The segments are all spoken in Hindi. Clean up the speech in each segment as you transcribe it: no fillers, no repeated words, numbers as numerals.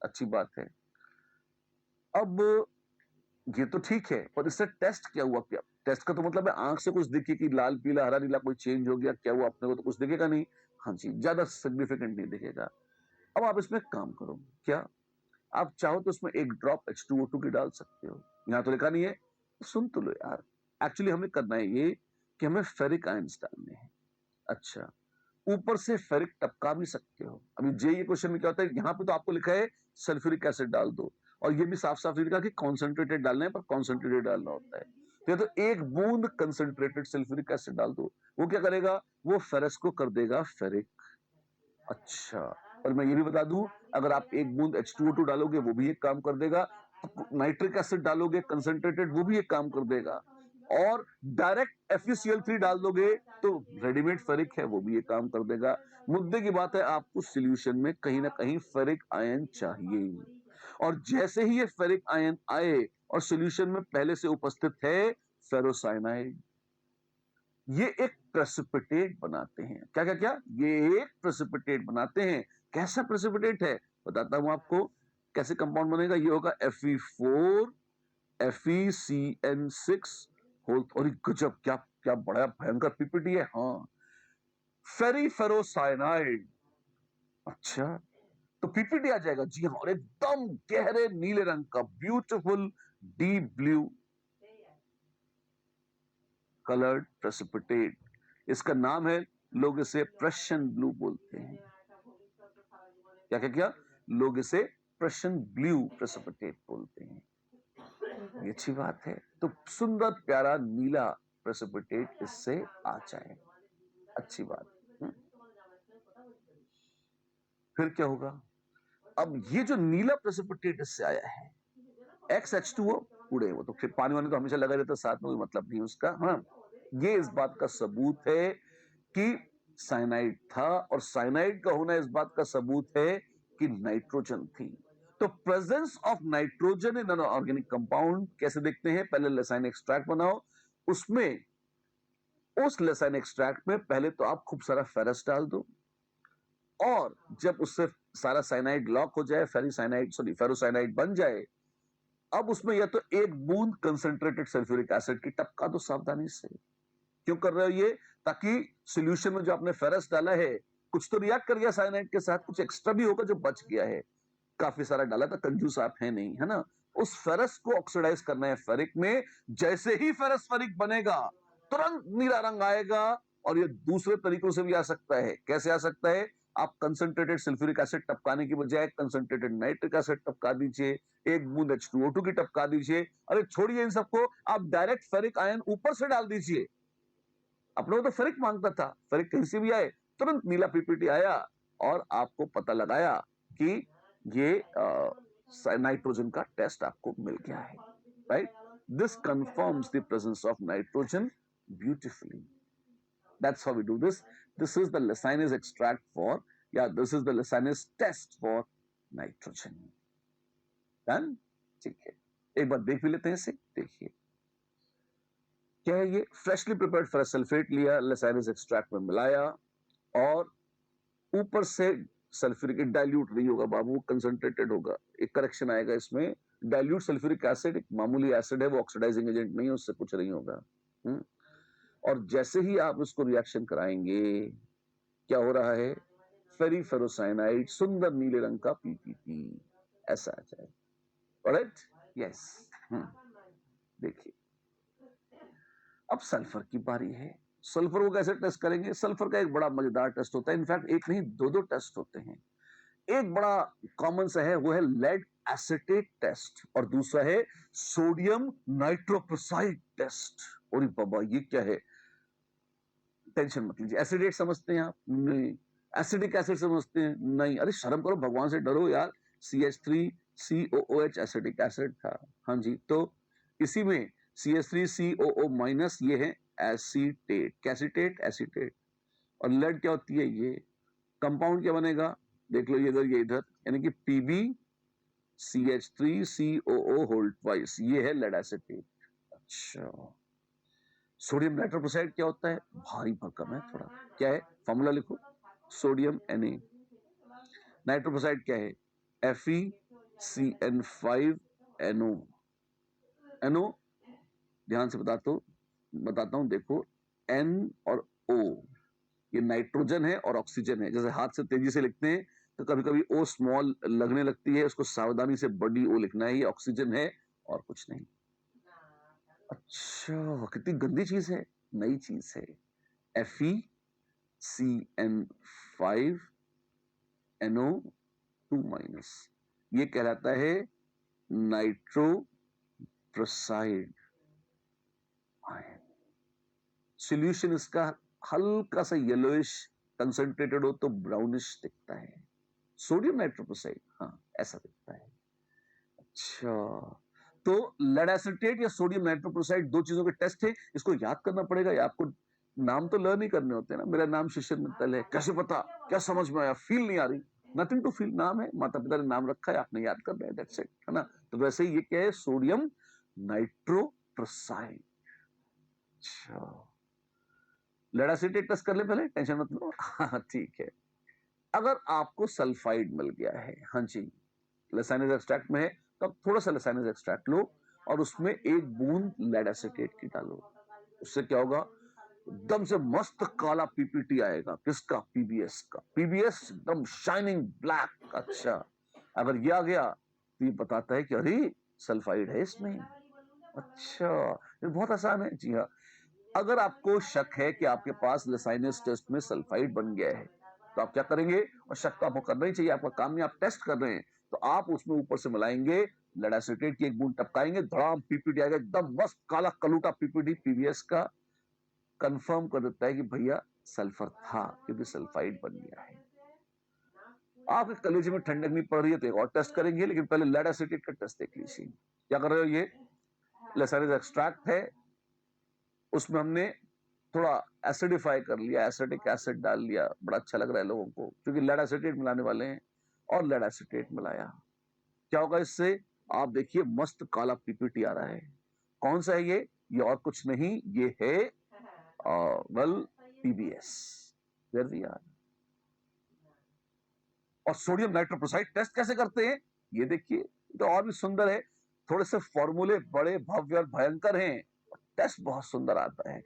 अच्छी बात है। अब ये तो ठीक है, पर इससे टेस्ट क्या हुआ? क्या टेस्ट का तो मतलब है आंख से कुछ दिखे कि लाल पीला हरा नीला कोई चेंज हो गया, क्या हुआ? अपने को तो कुछ दिखेगा नहीं। हाँ जी, ज्यादा सिग्निफिकेंट नहीं दिखेगा। अब आप इसमें काम करो। क्या आप चाहो तो इसमें एक ड्रॉप H2O2 की डाल सकते हो। यहाँ तो लिखा नहीं है, सुन तो लो यार। एक्चुअली हमें करना है ये कि हमें फेरिक आयंस डालने हैं। अच्छा, ऊपर से फेरिक टपका भी सकते हो। अभी ये क्वेश्चन में क्या होता है, यहाँ पे तो आपको लिखा है सल्फ्यूरिक एसिड डाल दो, और ये भी साफ साफ लिखा कि कॉन्सेंट्रेटेड डालना है, पर कॉन्सेंट्रेटेड डालना होता है। तो ये तो एक बूंद कंसंट्रेटेड सल्फ्यूरिक एसिड डाल दो। वो क्या करेगा? वो फेरस को कर देगा फेरिक। अच्छा, और मैं ये भी बता दूं, अगर आप एक बूंद H2O2 डालोगे वो भी एक काम कर देगा, नाइट्रिक एसिड डालोगे कंसंट्रेटेड वो भी एक काम कर देगा, और डायरेक्ट FeCl3 डाल दोगे तो रेडीमेड फेरिक है वो भी एक काम कर देगा। मुद्दे की बात है, आपको सॉल्यूशन में कहीं ना कहीं फेरिक आयन चाहिए, और जैसे ही ये फेरिक आयन आए और सॉल्यूशन में पहले से उपस्थित है फेरोसाइनाइड, ये एक प्रेसिपिटेट बनाते हैं। क्या क्या क्या? ये एक प्रेसिपिटेट बनाते हैं। कैसा प्रेसिपिटेट है बताता हूं आपको। कैसे कंपाउंड बनेगा? ये होगा Fe4 FeCN6 होल। और गजब, क्या क्या बड़ा भयंकर पीपीटी है। हाँ, फेरीफेरोसाइनाइड। अच्छा, तो पीपीटी आ जाएगा। जी हाँ, और एकदम गहरे नीले रंग का beautiful deep blue coloured precipitate. इसका नाम है, लोग इसे प्रशन ब्लू बोलते हैं। क्या क्या क्या? लोग इसे प्रशन ब्लू प्रेसिपिटेट बोलते हैं। ये अच्छी बात है। तो सुंदर प्यारा नीला प्रेसिपिटेट इससे आ जाए, अच्छी बात। फिर क्या होगा? अब ये जो नीला प्रेसिपिटेट इससे आया है, XH2O उड़े, वो तो फिर पानी वानी तो हमेशा लगा रहता है साथ में, कोई मतलब नहीं उसका। हाँ, ये इस बात का सबूत है कि साइनाइड था, और साइनाइड का होना इस बात का सबूत है कि नाइट्रोजन थी। तो presence of nitrogen in an organic compound कैसे देखते हैं? पहले लेसाइन एक्सट्रैक्ट बनाओ, उसमें उस लेसाइन एक्सट्रैक्ट में पहले तो आप खूब सारा फेरस डाल दो, और जब उससे सारा साइनाइड लॉक हो जाए, फेरोसाइनाइड बन जाए, अब उसमें या तो एक बूंद कंसंट्रेटेड सल्फ्यूरिक एसिड की टपका दो सावधानी से। क्यों कर रहे हो ये? ताकि सॉल्यूशन में जो आपने फेरस डाला है, कुछ तो रिएक्ट कर गया साइनाइड के साथ, कुछ एक्स्ट्रा भी होगा जो बच गया है। काफी सारा डाला था, कंजूस आप है नहीं, है ना? उस फेरस को ऑक्सीडाइज करना है फेरिक में। जैसे ही फेरस फेरिक बनेगा, तुरंत नीला रंग आएगा। और ये दूसरे तरीकों से भी आ सकता है। कैसे आ सकता है? आप कंसंट्रेटेड सल्फ्यूरिक एसिड टपकाने की बजाय कंसंट्रेटेड नाइट्रिक एसिड टपका दीजिए, एक बूंद H2O2 की टपका दीजिए। अरे छोड़िए इन सबको, आप डायरेक्ट फेरिक आयन ऊपर से डाल दीजिए। अपने को तो फेरिक मांगता था, फेरिक कहीं से भी आए, तुरंत नीला पीपीटी आया, और आपको पता लगाया कि ये नाइट्रोजन का टेस्ट आपको मिल गया है। Right? This confirms the presence of nitrogen beautifully. That's how we do this. This is the Lysines extract for, this is the Lysines test for nitrogen. Done? ठीक है, एक बार देख भी लेते हैं इसे। देखिए क्या है ये। फ्रेशली प्रिपेयर्ड फेरस सल्फेट लिया, Lysines एक्सट्रैक्ट में मिलाया, और ऊपर से सल्फ्यूरिक, डाइल्यूट नहीं होगा बाबू, कंसंट्रेटेड होगा। एक करेक्शन आएगा इसमें, डाइल्यूट सल्फ्यूरिक एसिड एक मामूली एसिड है, वो ऑक्सीडाइजिंग एजेंट नहीं है, उससे कुछ नहीं होगा। और जैसे ही आप उसको रिएक्शन कराएंगे, क्या हो रहा है? फेरीफेरोसाइनाइड, सुंदर नीले रंग का पीपीपी ऐसा आ जाए। ऑलराइट? यस। देखिए, अब सल्फर की बारी है। सल्फर को कैसे टेस्ट करेंगे? सल्फर का एक बड़ा मजेदार टेस्ट होता है। इनफैक्ट एक नहीं, दो टेस्ट होते हैं। एक बड़ा कॉमन सा है, वो है लेड एसिटेट टेस्ट, और दूसरा है सोडियम नाइट्रोक्साइड टेस्ट। और बाबा, ये क्या है? टेंशन मत लीजिए। एसिडेट समझते हैं आप? नहीं। एसिडिक एसिड समझते हैं? नहीं। अरे शर्म करो, भगवान से डरो यार। CH3COOH एसिडिक एसिड था। हाँ जी, तो इसी में CH3COO माइनस, ये है एसीटेट। कैसीटेट? एसीटेट। और लेड क्या होती है? ये कंपाउंड क्या बनेगा? देख लो, ये इधर ये इधर, यानी कि PbCH3COO होल ट्वाइस, ये है लेड एसिटेट। अच्छा, सोडियम नाइट्रोक्साइड क्या होता है? भारी भरकम है थोड़ा। क्या है? फॉर्मूला लिखो, सोडियम Na। नाइट्रोक्साइड क्या है? Fe CN5NO। NO ध्यान से बताता हूं, देखो N और O ये नाइट्रोजन है और ऑक्सीजन है। जैसे हाथ से तेजी से लिखते हैं तो कभी कभी O स्मॉल लगने लगती है, उसको सावधानी से बड़ी O लिखना है। ये ऑक्सीजन है और कुछ नहीं। अच्छा, कितनी गंदी चीज है, नई चीज है। FeCN5NO2- ये कहलाता है नाइट्रोप्रोसाइड आयन। सॉल्यूशन इसका हल्का सा येलोइश, कंसंट्रेटेड हो तो ब्राउनिश दिखता है। सोडियम नाइट्रोप्रोसाइड, हाँ ऐसा दिखता है। अच्छा, तो लेड एसिटेट या सोडियम नाइट्रोप्रोसाइड, दो चीजों के टेस्ट है। इसको याद करना पड़ेगा या आपको नाम तो लर्न ही करने होते हैं ना। मेरा नाम शिशिर मित्तल है, कैसे पता, क्या समझ में आया, फील नहीं आ रही, नथिंग टू फील। नाम है, माता पिता ने नाम रखा है, आपने याद करना है, दैट्स इट, है ना। तो वैसे ही ये क्या है, सोडियम नाइट्रोप्रोसाइड। अच्छा, लेड एसिटेट टेस्ट कर ले पहले, टेंशन मत लो। हाँ ठीक है। अगर आपको सल्फाइड मिल गया है, हाँ जी, लसाइनस एक्सट्रैक्ट में है, तो आप थोड़ा सा लसाइनस एक्सट्रैक्ट लो और उसमें एक बूंद लेड एसिटेट की डालो। उससे क्या होगा, एकदम से मस्त काला पीपीटी आएगा। किसका? पीबीएस का। पीबीएस एकदम शाइनिंग ब्लैक। अच्छा, अगर ये आ गया तो ये बताता है कि अरे सल्फाइड है इसमें। अच्छा, ये बहुत आसान है। जी हाँ, अगर आपको शक है कि आपके पास लसाइनस टेस्ट में सल्फाइड बन गया है तो आप क्या करेंगे, और शक तो आपको करना ही चाहिए, आपका काम नहीं, आप टेस्ट कर रहे हैं, तो आप उसमें ऊपर से मिलाएंगे, लेड एसिटेट की एक बूंद टपकाएंगे, धड़ाम पीपीटी आएगा, एकदम मस्त काला कलूटा पीपीटी पीबीएस का। कंफर्म कर देता है कि भैया सल्फर था, क्योंकि सल्फाइड बन गया है। आपके कलेजे में ठंडक नहीं पड़ रही है तो एक और टेस्ट करेंगे, लेकिन पहले लेड एसिटेट का टेस्ट देख लीजिए। क्या कर रहे हो, ये लसाइनस एक्सट्रैक्ट है, उसमें हमने थोड़ा एसिडिफाई कर लिया, एसिटिक एसिड डाल लिया, बड़ा अच्छा लग रहा है लोगों को, क्योंकि लेड एसिटेट मिलाने वाले हैं, और लेड एसिटेट मिलाया। क्या होगा इससे, आप देखिए मस्त काला पीपीटी आ रहा है। कौन सा है ये और कुछ नहीं, ये है well PBS. There we are. और सोडियम नाइट्रोप्रोसाइड टेस्ट कैसे करते हैं, ये देखिए, तो और भी सुंदर है। थोड़े से फॉर्मूले बड़े भव्य और भयंकर हैं, टेस्ट बहुत सुंदर आता है,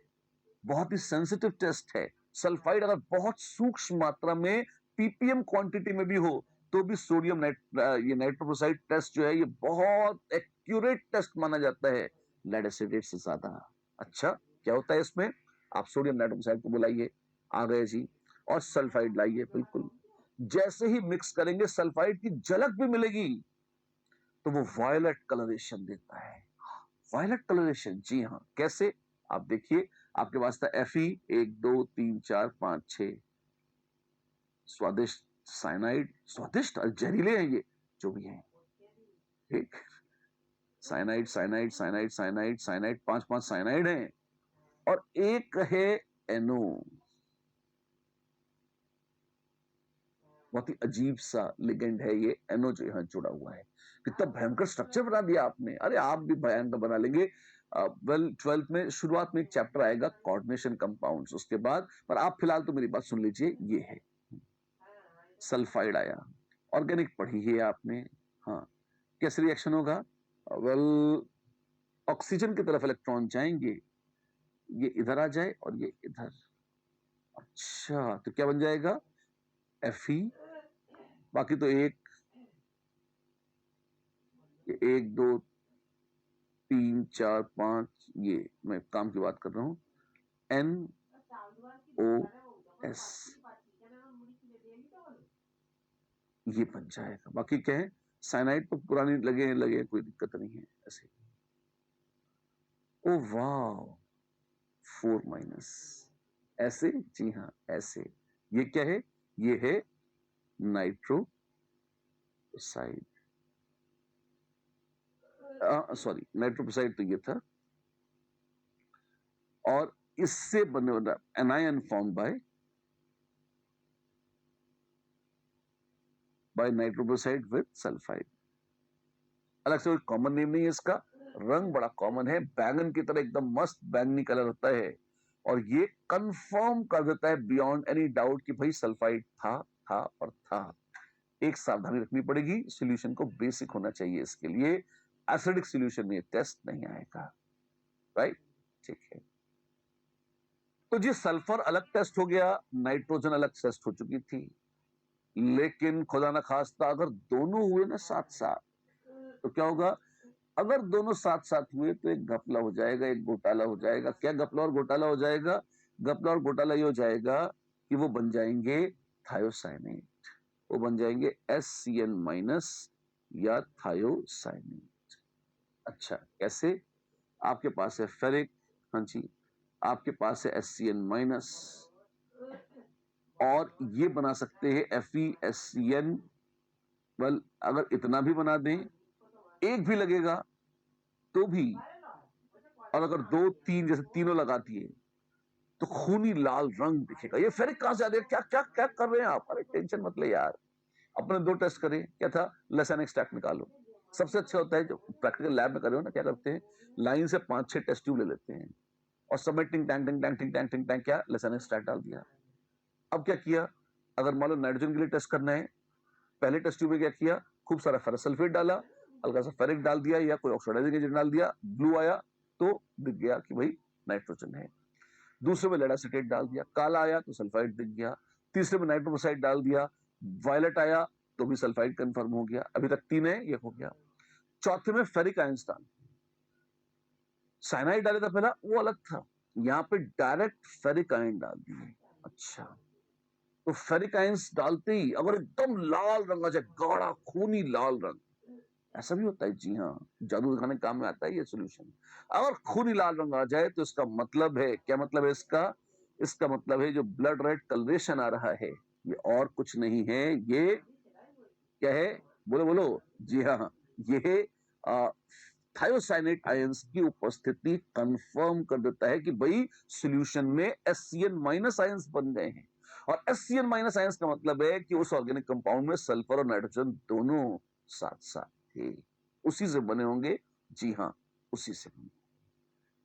बहुत ही सेंसिटिव टेस्ट है। सल्फाइड अगर बहुत सूक्ष्म मात्रा में पीपीएम क्वांटिटी में भी हो तो भी सोडियम ये नाइट्रोप्रोसाइड टेस्ट जो है ये बहुत एक्यूरेट टेस्ट माना जाता है लेड एसिडेट से ज्यादा। अच्छा, क्या होता है इसमें, आप सोडियम नाइट्रोप्रोसाइड को बुलाइए, आ गए जी, और सल्फाइड लाइए, बिल्कुल जैसे ही मिक्स करेंगे सल्फाइड की झलक भी मिलेगी तो वो वायलेट कलरेशन देता है। वायलेट कलरेशन, जी हाँ, कैसे, आप देखिए, आपके पास था Fe 1 2 3 4 5 6, स्वादिष्ट साइनाइड, स्वादिष्ट और जहरीले हैं ये जो भी हैं, ठीक, cyanide cyanide cyanide cyanide cyanide, 5 5 cyanide हैं, और एक है NO। बहुत ही अजीब सा लिगेंड है ये NO जो यहाँ जुड़ा हुआ है। कितना भयंकर स्ट्रक्चर बना दिया आपने, अरे आप भी भयंकर बना लेंगे। वेल 12th में शुरुआत में एक चैप्टर आएगा कोऑर्डिनेशन कंपाउंड्स, उसके बाद, पर आप फिलहाल तो मेरी बात सुन लीजिए। ये है सल्फाइड आया, ऑर्गेनिक पढ़ी है आपने, हाँ, कैसे रिएक्शन होगा, वेल ऑक्सीजन की तरफ इलेक्ट्रॉन जाएंगे, ये इधर आ जाए और ये इधर। अच्छा, तो क्या बन जाएगा, Fe, बाकी तो एक 1 2 3 4 5, ये मैं काम की बात कर रहा हूं, NOS, ये बन जाएगा। बाकी क्या है, साइनाइड तो पुरानी लगे कोई दिक्कत नहीं है ऐसे। ओ वाह, 4-, ऐसे, जी हाँ ऐसे। ये क्या है, ये है नाइट्रोसाइड, सॉरी नाइट्रोसाइड तो ये था, और इससे बनने वाला anion form by nitroprusside with sulphide. अलग से कोई कॉमन नेम नहीं है इसका, रंग बड़ा कॉमन है, बैंगन की तरह एकदम मस्त बैंगनी कलर होता है, और ये कंफर्म कर देता है बियॉन्ड एनी डाउट कि भाई सल्फाइड था और था। एक सावधानी रखनी पड़ेगी, सॉल्यूशन को बेसिक होना चाहिए इसके लिए। एसिडिक सॉल्यूशन में टेस्ट नहीं आएगा, राइट? ठीक है। तो जी सल्फर अलग टेस्ट हो गया, नाइट्रोजन अलग टेस्ट हो चुकी थी, लेकिन खुदा ना खास्ता अगर दोनों हुए ना साथ साथ तो क्या होगा? अगर दोनों साथ साथ हुए तो एक घपला हो जाएगा, एक घोटाला हो जाएगा। क्या घपला और घोटाला हो जाएगा? घपला और घोटाला ये हो जाएगा कि वो बन जाएंगे थायोसाइनेट, वो बन जाएंगे SCN माइनस या थायोसाइनेट। अच्छा, कैसे? आपके पास है फेरिक, हाँ जी, आपके पास है SCN माइनस, और ये बना सकते हैं FeSCN। वेल, अगर इतना भी बना दें, एक भी लगेगा तो भी, और अगर 2 3 जैसे तीनों लगा दिए तो खूनी लाल रंग दिखेगा। ये फेरिक कहां से आ गया? क्या क्या क्या कर रहे हैं आप? अरे टेंशन मत ले यार, अपने 2 टेस्ट करें। क्या था? लेसन एक्सट्रैक्ट निकालो। सबसे अच्छा होता है जो प्रैक्टिकल लैब में कर रहे हो ना, क्या करते हैं, लाइन से 5-6 टेस्ट ट्यूब ले लेते हैं और submitting tank tank tank tank tank tank क्या लेसन एक्सट्रैक्ट डाल दिया। अब क्या किया, अगर मान लो नाइट्रोजन के लिए टेस्ट करना है, पहले टेस्ट ट्यूब में क्या किया, खूब सारा फेरस सल्फेट डाला, हल्का सा फेरिक डाल दिया या कोई ऑक्सीडाइजिंग एजेंट डाल दिया, ब्लू आया तो दिख गया कि भाई नाइट्रोजन है। दूसरे में लेड एसीटेट डाल दिया, काला आया तो सल्फाइड दिख गया। तीसरे में नाइट्रोसाइड डाल दिया, वायलेट आया तो भी सल्फाइड कंफर्म हो गया। अभी तक 3 है, ये हो गया। चौथे में फेरिक आयंस डाल, साइनाइड डाले था पहला, वो अलग था, यहाँ पे डायरेक्ट फेरिक आयन डाल दिए। अच्छा, तो फेरिक आयंस डालते ही अगर एकदम लाल रंग आ जाए, गाढ़ा खूनी लाल रंग, ऐसा भी होता है, जी हाँ, जादू दिखाने काम में आता है ये सॉल्यूशन। अगर खूनी लाल रंग आ जाए तो इसका मतलब है, क्या मतलब है इसका? इसका मतलब है जो ब्लड रेड कलरेशन आ रहा है, ये और कुछ नहीं है, ये क्या है? बोलो बोलो। जी हाँ, ये थायोसाइनेट आयंस की उपस्थिति कंफर्म कर देता है कि भाई सॉल्यूशन में SCN माइनस आयंस बन गए हैं। और SCN माइनस आयंस का मतलब है कि उस ऑर्गेनिक कंपाउंड में सल्फर और नाइट्रोजन दोनों साथ साथ थे, उसी से बने होंगे। जी हाँ, उसी से बने।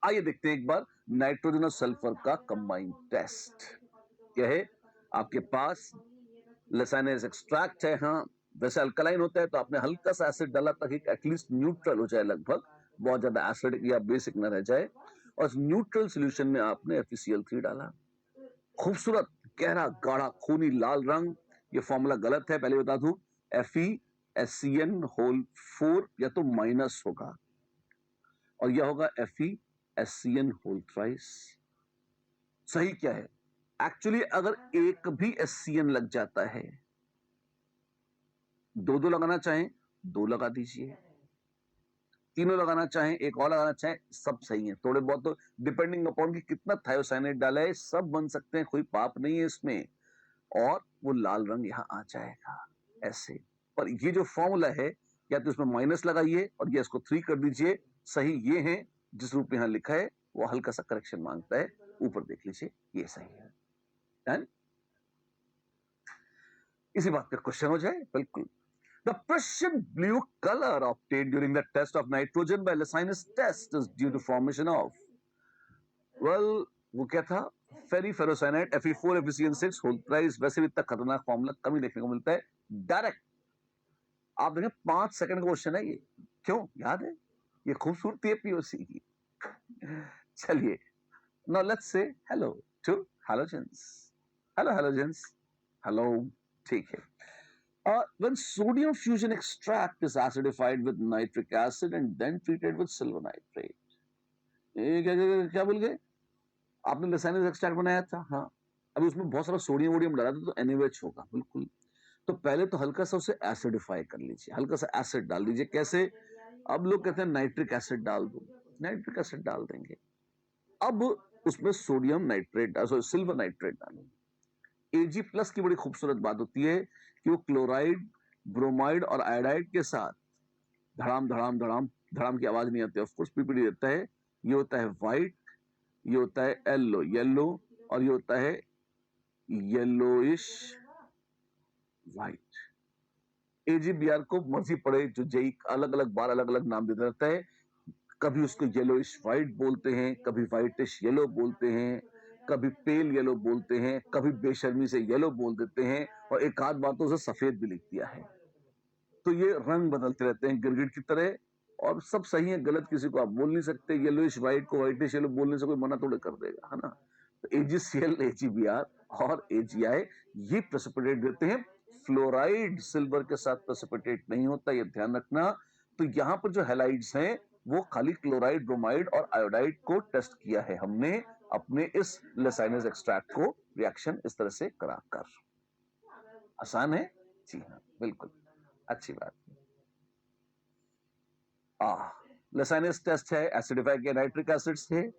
आइए देखते हैं एक बार नाइट्रोजन और सल्फर का कंबाइंड टेस्ट। क्या है आपके पास? लेसाइनस एक्सट्रैक्ट है, हाँ। वैसे अल्कलाइन होता है तो आपने हल्का सा एसिड डाला ताकि एटलीस्ट न्यूट्रल हो जाए, लगभग बहुत ज्यादा एसिडिक या बेसिक ना रह जाए। और न्यूट्रल सॉल्यूशन में आपने FeCl3 डाला। खूबसूरत गहरा गाढ़ा खूनी लाल रंग। ये फॉर्मूला गलत है, पहले बता दूं, FeSCN होल 4 या तो माइनस होगा और यह होगा FeSCN होल थ्राइस। सही क्या है? एक्चुअली अगर एक भी SCN लग जाता है, 2-2 लगाना चाहें 2 लगा दीजिए, तीनों लगाना चाहें एक और लगाना चाहें, सब सही है। थोड़े बहुत तो डिपेंडिंग अपॉन कि कितना थायोसाइनेट डाला है, सब बन सकते हैं, कोई पाप नहीं है इसमें। और वो लाल रंग यहाँ आ जाएगा ऐसे। पर ये जो फॉर्मूला है, या तो इसमें माइनस लगाइए और ये इसको 3 कर दीजिए। सही ये है, जिस रूप में यहाँ लिखा है वो हल्का सा करेक्शन मांगता है, ऊपर देख लीजिए, ये सही है। डन? इसी बात पे क्वेश्चन हो जाए, बिल्कुल। The Prussian blue color obtained during the test of nitrogen by Lasinis test is due to formation of, well, वो क्या था? फेरीफेरोसाइनाइड Fe4 FeCN6 होल थ्राइस। वैसे भी इतना खतरनाक फॉर्मूला कम ही देखने को मिलता है। डायरेक्ट आप देखें 5 सेकंड का क्वेश्चन है ये, क्यों याद है? ये खूबसूरती है POC की। चलिए, now let's say hello to halogens. Hello halogens. Hello, ठीक है। When sodium fusion extract is acidified with nitric acid and then treated with silver nitrate. ये क्या बोल गए? आपने लेसाइनस एक्सट्रैक्ट बनाया था, हाँ। अभी उसमें बहुत सारा सोडियम वोडियम डाला था तो NaOH होगा, बिल्कुल। तो पहले तो हल्का सा उसे एसिडिफाई कर लीजिए, हल्का सा एसिड डाल दीजिए। कैसे? अब लोग कहते हैं नाइट्रिक एसिड डाल दो, नाइट्रिक एसिड डाल देंगे। अब उसमें सोडियम नाइट्रेट, सिल्वर नाइट्रेट डालेंगे। Ag+ की बड़ी खूबसूरत बात होती है कि वो क्लोराइड, ब्रोमाइड और आयोडाइड के साथ धड़ाम धड़ाम धड़ाम, धड़ाम की आवाज नहीं आती, ऑफ कोर्स PPD देता है। ये होता है व्हाइट, ये होता है येलो येलो, और ये होता है येलोइश व्हाइट। AgBr को मर्जी पड़े, जो जेई अलग अलग बार अलग अलग नाम देता रहता है। कभी उसको येलोइश व्हाइट बोलते हैं, कभी व्हाइटिश येलो बोलते हैं, कभी पेल येलो बोलते हैं, कभी बेशर्मी से येलो बोल देते हैं। और एक आध बार तो उसे सफेद भी लिख दिया है। तो ये रंग बदलते रहते हैं गिरगिट की तरह, और सब सही है गलत किसी को आप बोल नहीं सकते। येलोइश व्हाइट को व्हाइटिश येलो बोलने से कोई मना थोड़े कर देगा, है ना। तो AgCl, AgBr और AgI ये प्रेसिपिटेट देते हैं। फ्लोराइड सिल्वर के साथ प्रेसिपिटेट नहीं होता, ये ध्यान रखना। तो यहाँ पर जो हैलाइड्स हैं वो खाली क्लोराइड, ब्रोमाइड और आयोडाइड को टेस्ट किया है हमने अपने इस लेसाइनस एक्सट्रैक्ट को रिएक्शन इस तरह से कराकर। आसान है? जी हाँ, बिल्कुल अच्छी बात। लेसाइनस टेस्ट है, एसिडिफाई किया नाइट्रिक एसिड से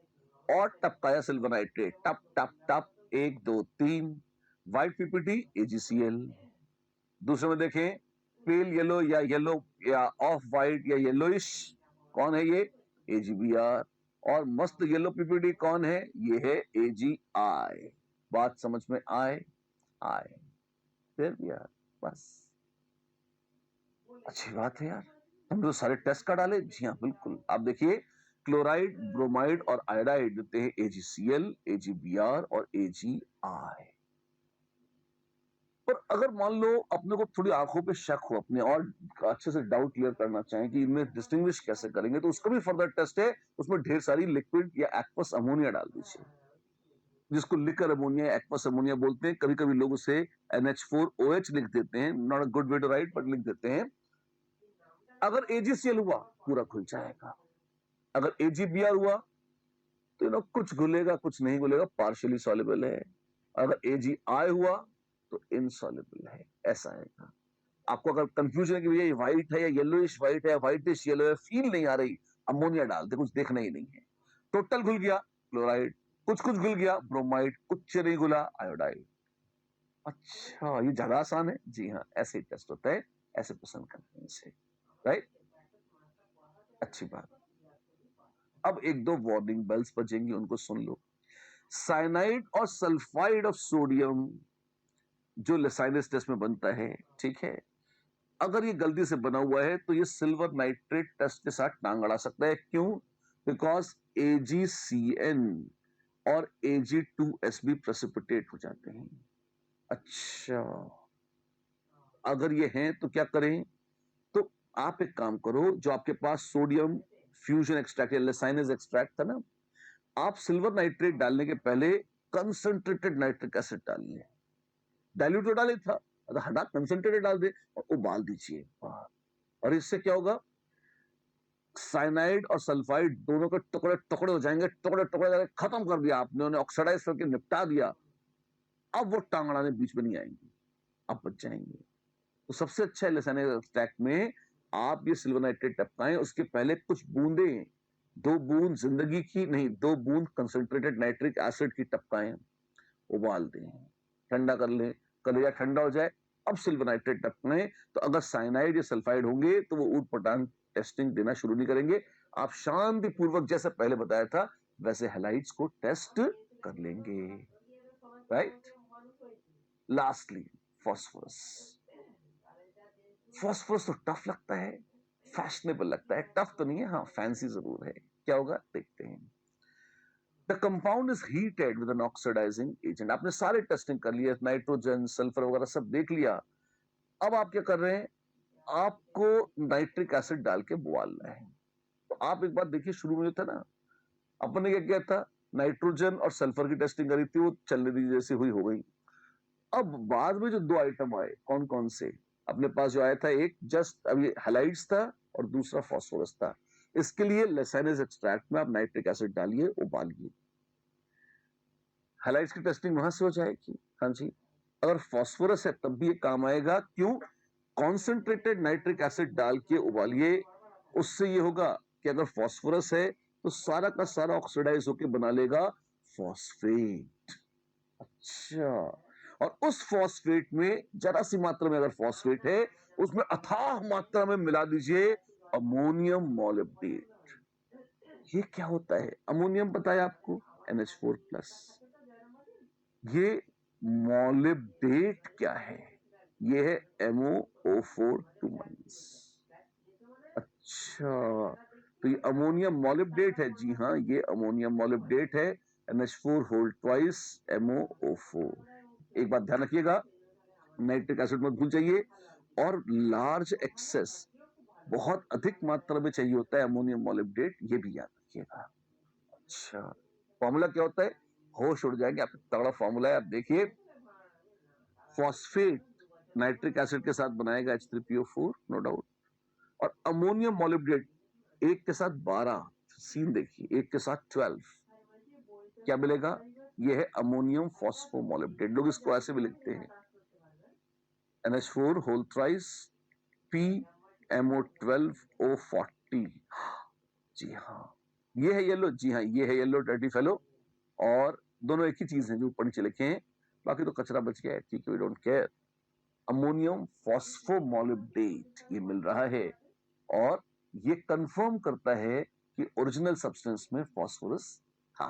और टपकाया सिल्वर नाइट्रेट, टप टप टप, 1 2 3। White PPT AgCl। दूसरे में देखें पेल येलो या ऑफ व्हाइट या येलोइश, कौन है ये? AgBr। और मस्त येलो पीपीटी कौन है? ये है AgI। बात समझ में आए? फिर यार बस अच्छी बात है यार, हम तो सारे टेस्ट का डाले। जी हाँ बिल्कुल, आप देखिए क्लोराइड, ब्रोमाइड और आयोडाइड देते हैं AgCl, AgBr और AgI। पर अगर मान लो अपने को थोड़ी आंखों पे शक हो, अपने और अच्छे से डाउट क्लियर करना चाहें कि इनमें डिस्टिंग्विश कैसे करेंगे, तो उसका भी फर्दर टेस्ट है। उसमें ढेर सारी लिक्विड या एक्वस अमोनिया डाल दीजिए, जिसको लिकर अमोनिया, एक्वस अमोनिया बोलते हैं। कभी कभी लोग उसे NH4OH लिख देते हैं, not a good way to write but लिख देते हैं। अगर AgCl हुआ पूरा खुल जाएगा, अगर AgBr हुआ तो कुछ घुलेगा कुछ नहीं घुलेगा, पार्शियली सॉल्युबल है। अगर AgI हुआ तो इनसॉल्युबल है, ऐसा है। आपको अगर कंफ्यूजन है कि भैया ये व्हाइट है या येलोइश व्हाइट है, व्हाइटिश येलो है, फील नहीं आ रही, अमोनिया डाल दे, कुछ देखना ही नहीं है। टोटल घुल गया क्लोराइड, कुछ कुछ घुल गया ब्रोमाइड, कुछ नहीं घुला आयोडाइड। अच्छा, ये ज्यादा आसान है। जी हाँ, ऐसे ही टेस्ट होता है, ऐसे पसंद करने से, राइट। अच्छी बात। अब एक दो वार्निंग बेल्स बजेंगी, उनको सुन लो। साइनाइड और सल्फाइड ऑफ सोडियम जो लेसाइनस टेस्ट में बनता है, ठीक है, अगर ये गलती से बना हुआ है तो ये सिल्वर नाइट्रेट टेस्ट के साथ टांग अड़ा सकता है। क्यों? बिकॉज AgCN और Ag2S भी प्रेसिपिटेट हो जाते हैं। अच्छा, अगर ये हैं तो क्या करें? तो आप एक काम करो, जो आपके पास सोडियम फ्यूजन एक्सट्रैक्ट या लेसाइनस एक्सट्रैक्ट था ना, आप सिल्वर नाइट्रेट डालने के पहले कंसंट्रेटेड नाइट्रिक एसिड डालिए। डाइल्यूट तो डाले था, अगर हटा कंसंट्रेटेड डाल दे और उबाल दीजिए। और इससे क्या होगा? साइनाइड और सल्फाइड दोनों के टुकड़े टुकड़े हो जाएंगे, टुकड़े टुकड़े खत्म कर दिया आपने, उन्हें ऑक्सीडाइज करके निपटा दिया। अब वो टांगड़ाने बीच में नहीं आएंगी, अब बच जाएंगे। तो सबसे अच्छा है लेसाइनस एक्सट्रैक्ट में आप ये सिल्वर नाइट्रेट टपकाएं, उसके पहले कुछ बूंदे, 2 बूंद जिंदगी की नहीं, 2 बूंद कंसंट्रेटेड नाइट्रिक एसिड की टपकाएं, उबाल दें, ठंडा कर लें, कलेजा ठंडा हो जाए, अब सिल्वर नाइट्रेट टपकाएं। तो अगर साइनाइड या सल्फाइड होंगे तो वो ऊट पटांग टेस्टिंग देना शुरू नहीं करेंगे। आप शांति पूर्वक जैसे पहले बताया था वैसे हैलाइड्स को टेस्ट कर लेंगे, राइट। Lastly phosphorus. फॉस्फोरस तो टफ लगता है, फैशनेबल लगता है, टफ तो नहीं है, हाँ फैंसी जरूर है। क्या होगा देखते हैं। The compound is heated with an oxidising agent. आपने सारे टेस्टिंग कर लिए, नाइट्रोजन, सल्फर वगैरह सब देख लिया। अब आप क्या कर रहे हैं? आपको नाइट्रिक एसिड डाल के बोलना है। तो आप एक बात देखिए, शुरू में जो था ना, अपने क्या किया था, नाइट्रोजन और सल्फर की टेस्टिंग करी थी, वो चलने दी जैसी हुई हो गई। अब बाद में जो 2 आइटम आए, कौन कौन से? अपने पास जो आया था, एक जस्ट अभी हैलाइड्स था और दूसरा फॉस्फोरस था। इसके लिए लेसाइनस एक्सट्रैक्ट में आप नाइट्रिक एसिड डालिए, उबालिए, हैलाइड्स की टेस्टिंग वहां से हो जाएगी। हाँ जी, अगर फॉस्फोरस है तब भी ये काम आएगा। क्यों? कॉन्सेंट्रेटेड नाइट्रिक एसिड डाल के उबालिए, उससे ये होगा कि अगर फॉस्फोरस है तो सारा का सारा ऑक्सीडाइज होकर बना लेगा फॉस्फेट। अच्छा, और उस फॉस्फेट में जरा सी मात्रा में अगर फॉस्फेट है, उसमें अथाह मात्रा में मिला दीजिए अमोनियम मॉलिब्डेट। ये क्या होता है? अमोनियम पता है आपको, NH4+। ये मॉलिब्डेट क्या है? ये है MoO4 2-। अच्छा, तो ये अमोनियम मॉलिब्डेट है। जी हाँ, ये अमोनियम मॉलिब्डेट है, NH4 होल ट्वाइस MoO4। एक बात ध्यान रखिएगा, नाइट्रिक एसिड मत भूल जाइए। और लार्ज एक्सेस, बहुत अधिक मात्रा में चाहिए होता है अमोनियम मॉलिब्डेट, ये भी याद रखिएगा। अच्छा, फॉर्मूला क्या होता है? होश उड़ जाएंगे, आपका तगड़ा फॉर्मूला है। आप देखिए, फॉस्फेट नाइट्रिक एसिड के साथ बनाएगा H3PO4, नो डाउट। और अमोनियम मॉलिब्डेट एक के साथ 12, सीन देखिए, एक के साथ 12, क्या मिलेगा? ये है अमोनियम फॉस्फोमोलिब्डेट। लोग इसको ऐसे भी लिखते हैं, NH4 होल थ्राइस PMO12O40। जी हाँ, ये है येलो। जी हाँ, ये है येलो डर्टी फेलो। और दोनों एक ही चीज है जो ऊपर नीचे लिखे हैं, बाकी तो कचरा बच गया है, ठीक है, वी डोंट केयर। अमोनियम फॉस्फोमोलिब्डेट ये मिल रहा है, और ये कंफर्म करता है कि ओरिजिनल सब्सटेंस में फास्फोरस था।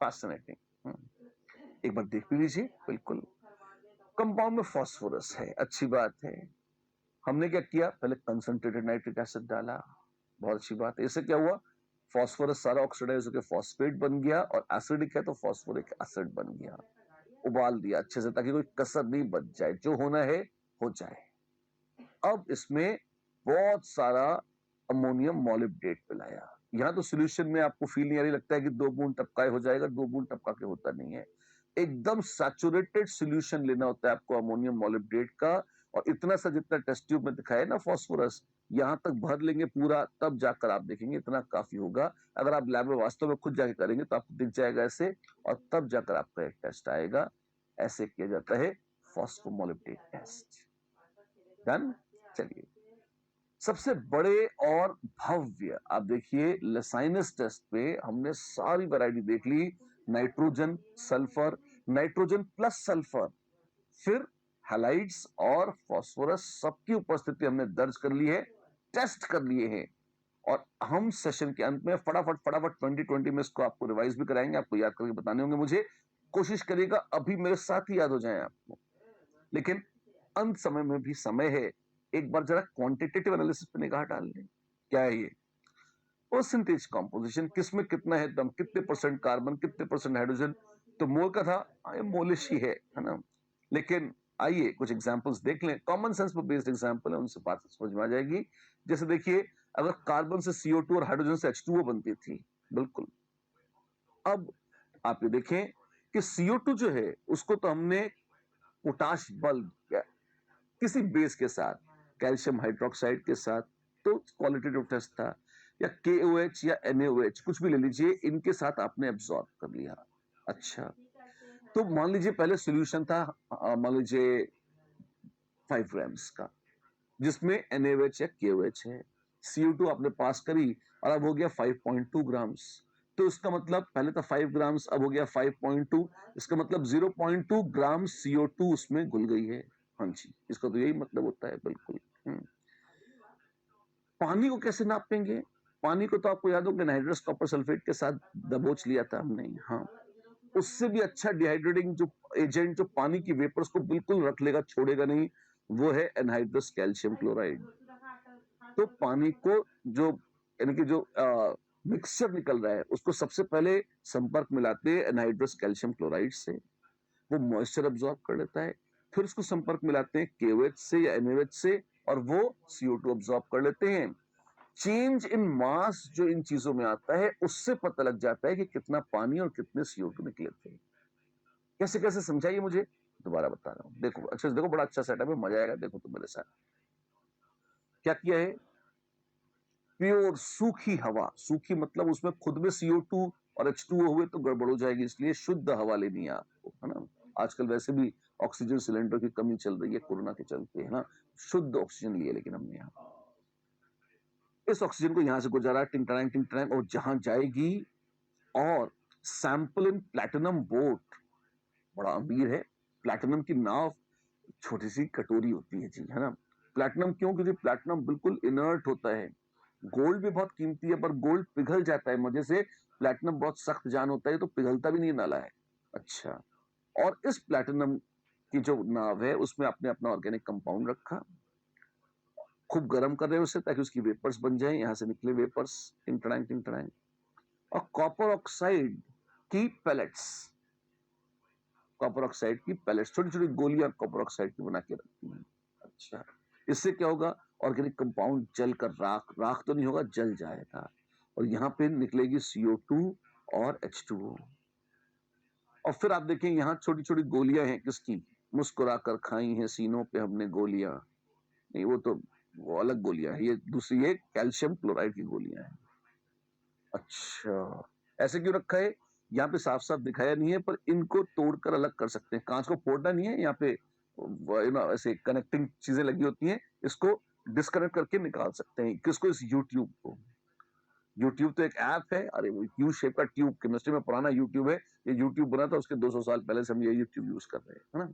फैसिनेटिंग। एक बार देख भी लीजिए, बिल्कुल कंपाउंड में फास्फोरस है, अच्छी बात है। हमने क्या किया? पहले कंसंट्रेटेड नाइट्रिक एसिड डाला, बहुत अच्छी बात है। इससे क्या हुआ? फास्फोरस सारा ऑक्सीडाइज होकर फॉस्फेट बन गया, और एसिडिक है तो फास्फोरिक एसिड बन गया। उबाल दिया अच्छे से ताकि कोई कसर नहीं बच जाए, जो होना है हो जाए। अब इसमें बहुत सारा अमोनियम मॉलिब्डेट मिलाया। यहाँ तो सोल्यूशन में आपको फील नहीं आ रही, लगता है कि 2 बूंद टपकाए हो जाएगा, 2 बूंद टपका के होता नहीं है। एकदम सैचुरेटेड सोल्यूशन लेना होता है आपको अमोनियम मॉलिब्डेट का। और इतना सा जितना टेस्ट ट्यूब में दिखाया ना फास्फोरस, यहाँ तक भर लेंगे पूरा, तब जाकर आप देखेंगे इतना काफी होगा। अगर आप लैब में वास्तव में खुद जाके करेंगे तो आपको दिख जाएगा ऐसे, और तब जाकर आपका एक टेस्ट आएगा। ऐसे किया जाता है फॉस्फोमोलिब्डेट टेस्ट। डन। चलिए, सबसे बड़े और भव्य, आप देखिए लेसाइनस टेस्ट पे हमने सारी वैरायटी देख ली। Nitrogen, sulphur, nitrogen plus sulphur, फिर हैलाइड्स और फास्फोरस, सबकी उपस्थिति हमने दर्ज कर ली है, टेस्ट कर लिए हैं। और हम सेशन के अंत में फटाफट फटाफट 2020 में इसको आपको रिवाइज भी कराएंगे, आपको याद करके बताने होंगे मुझे। कोशिश करिएगा अभी मेरे साथ ही याद हो जाए आपको, लेकिन अंत समय में भी समय है। एक बार जरा क्वांटिटेटिव एनालिसिस पे निगाह डाल लें। क्या है ये? परसेंटेज कॉम्पोजिशन, किसमें कितना है दम, कितने परसेंट कार्बन, कितने परसेंट हाइड्रोजन। तो मोल का था, मोलिश ही है ना। लेकिन आइए कुछ एग्जांपल्स देख लें, कॉमन सेंस पर बेस्ड एग्जांपल है, उनसे बात समझ में आ जाएगी। जैसे देखिए, अगर कार्बन से CO2 और हाइड्रोजन से H2O बनती थी, बिल्कुल। अब आप ये देखें कि CO2 जो है उसको तो हमने पोटाश बल्ब या किसी बेस के साथ, कैल्शियम हाइड्रोक्साइड के साथ, तो क्वालिटेटिव टेस्ट था। या KOH या NaOH कुछ भी ले लीजिए, इनके साथ आपने एब्सॉर्ब कर लिया। अच्छा, तो मान लीजिए पहले सॉल्यूशन था, मान लीजिए 5 ग्राम्स का, जिसमें NaOH या KOH है। CO2 आपने पास करी और अब हो गया 5.2 ग्राम्स। तो इसका मतलब पहले था 5 ग्राम्स, अब हो गया 5.2। इसका मतलब 0.2 ग्राम CO2 उसमें घुल गई है। हाँ जी, इसका तो यही मतलब होता है, बिल्कुल। पानी को कैसे नापेंगे? पानी को तो आपको याद होगा एनहाइड्रस कॉपर सल्फेट के साथ दबोच लिया था हमने। हाँ, उससे भी अच्छा डिहाइड्रेटिंग जो एजेंट जो पानी की वेपर्स को बिल्कुल रख लेगा, छोड़ेगा नहीं, वो है एनहाइड्रस कैल्शियम क्लोराइड। तो पानी को जो, यानी कि जो मिक्सचर निकल रहा है, उसको सबसे पहले संपर्क मिलाते हैं एनहाइड्रस कैल्शियम क्लोराइड से, वो मॉइस्चर अब्सॉर्ब कर लेता है। फिर उसको संपर्क मिलाते हैं KOH से या NaOH से, और वो CO2 अब्सॉर्ब कर लेते हैं। चेंज इन मास जो इन चीजों में आता है, उससे पता लग जाता है कि कितना पानी और कितने CO2 निकले थे। कैसे कैसे समझाइए मुझे, दोबारा बता रहा हूं। देखो अच्छा, देखो बड़ा अच्छा सेटअप है, मजा आएगा, देखो तुम मेरे साथ। क्या है? प्योर सूखी हवा, सूखी मतलब उसमें खुद में CO2 और H2O हुए तो गड़बड़ हो जाएगी, इसलिए शुद्ध हवा लेनी है आपको, है ना। आजकल वैसे भी ऑक्सीजन सिलेंडर की कमी चल रही है कोरोना के चलते, है ना। शुद्ध ऑक्सीजन लिए लेकिन हमने यहाँ, इस ऑक्सीजन को यहां से गुजारा टिंग टैंग, और जहां जाएगी। और सैंपल इन प्लैटिनम बोट, बड़ा अमीर है। प्लैटिनम की नाव छोटी सी कटोरी होती है जी, है ना। प्लैटिनम क्यों? क्योंकि प्लैटिनम बिल्कुल इनर्ट होता है। गोल्ड भी बहुत कीमती है, पर गोल्ड पिघल जाता है मजे से। प्लैटिनम बहुत सख्त जान होता है, तो पिघलता भी नहीं, नाला है। अच्छा, और इस प्लैटिनम की जो नाव है, उसमें आपने अपना ऑर्गेनिक कंपाउंड रखा, खूब गर्म कर रहे हैं उसे ताकि उसकी वेपर्स बन जाए, यहां से निकले वेपर्स, टिंग टड़ांग। और कॉपर ऑक्साइड की पेलेट्स, कॉपर ऑक्साइड की पैलेट्स, छोटी छोटी गोलियां कॉपर ऑक्साइड की बना के रखती हैं। अच्छा, इससे क्या होगा, ऑर्गेनिक कंपाउंड जलकर राख राख तो नहीं होगा, जल जाएगा और यहाँ पे निकलेगी CO2 और H2O। और फिर आप देखें यहाँ छोटी छोटी गोलियां हैं किसकी, मुस्कुराकर खाई हैं सीनों पे हमने गोलियां, नहीं वो अलग गोलियां है, ये दूसरी है कैल्शियम क्लोराइड की गोलियां हैं। अच्छा, ऐसे क्यों रखा है, यहाँ पे साफ साफ दिखाया नहीं है, पर इनको तोड़कर अलग कर सकते हैं, कांच को फोड़ना नहीं है, यहाँ पे ऐसे कनेक्टिंग चीजें लगी होती हैं, इसको डिस्कनेक्ट करके निकाल सकते हैं। किसको, इस यूट्यूब को। यूट्यूब तो एक ऐप है, अरे वो यू शेप का ट्यूब, केमिस्ट्री में पुराना यूट्यूब है, ये यूट्यूब बना था उसके 200 साल पहले से हम ये यूट्यूब यूज कर रहे हैं, है ना।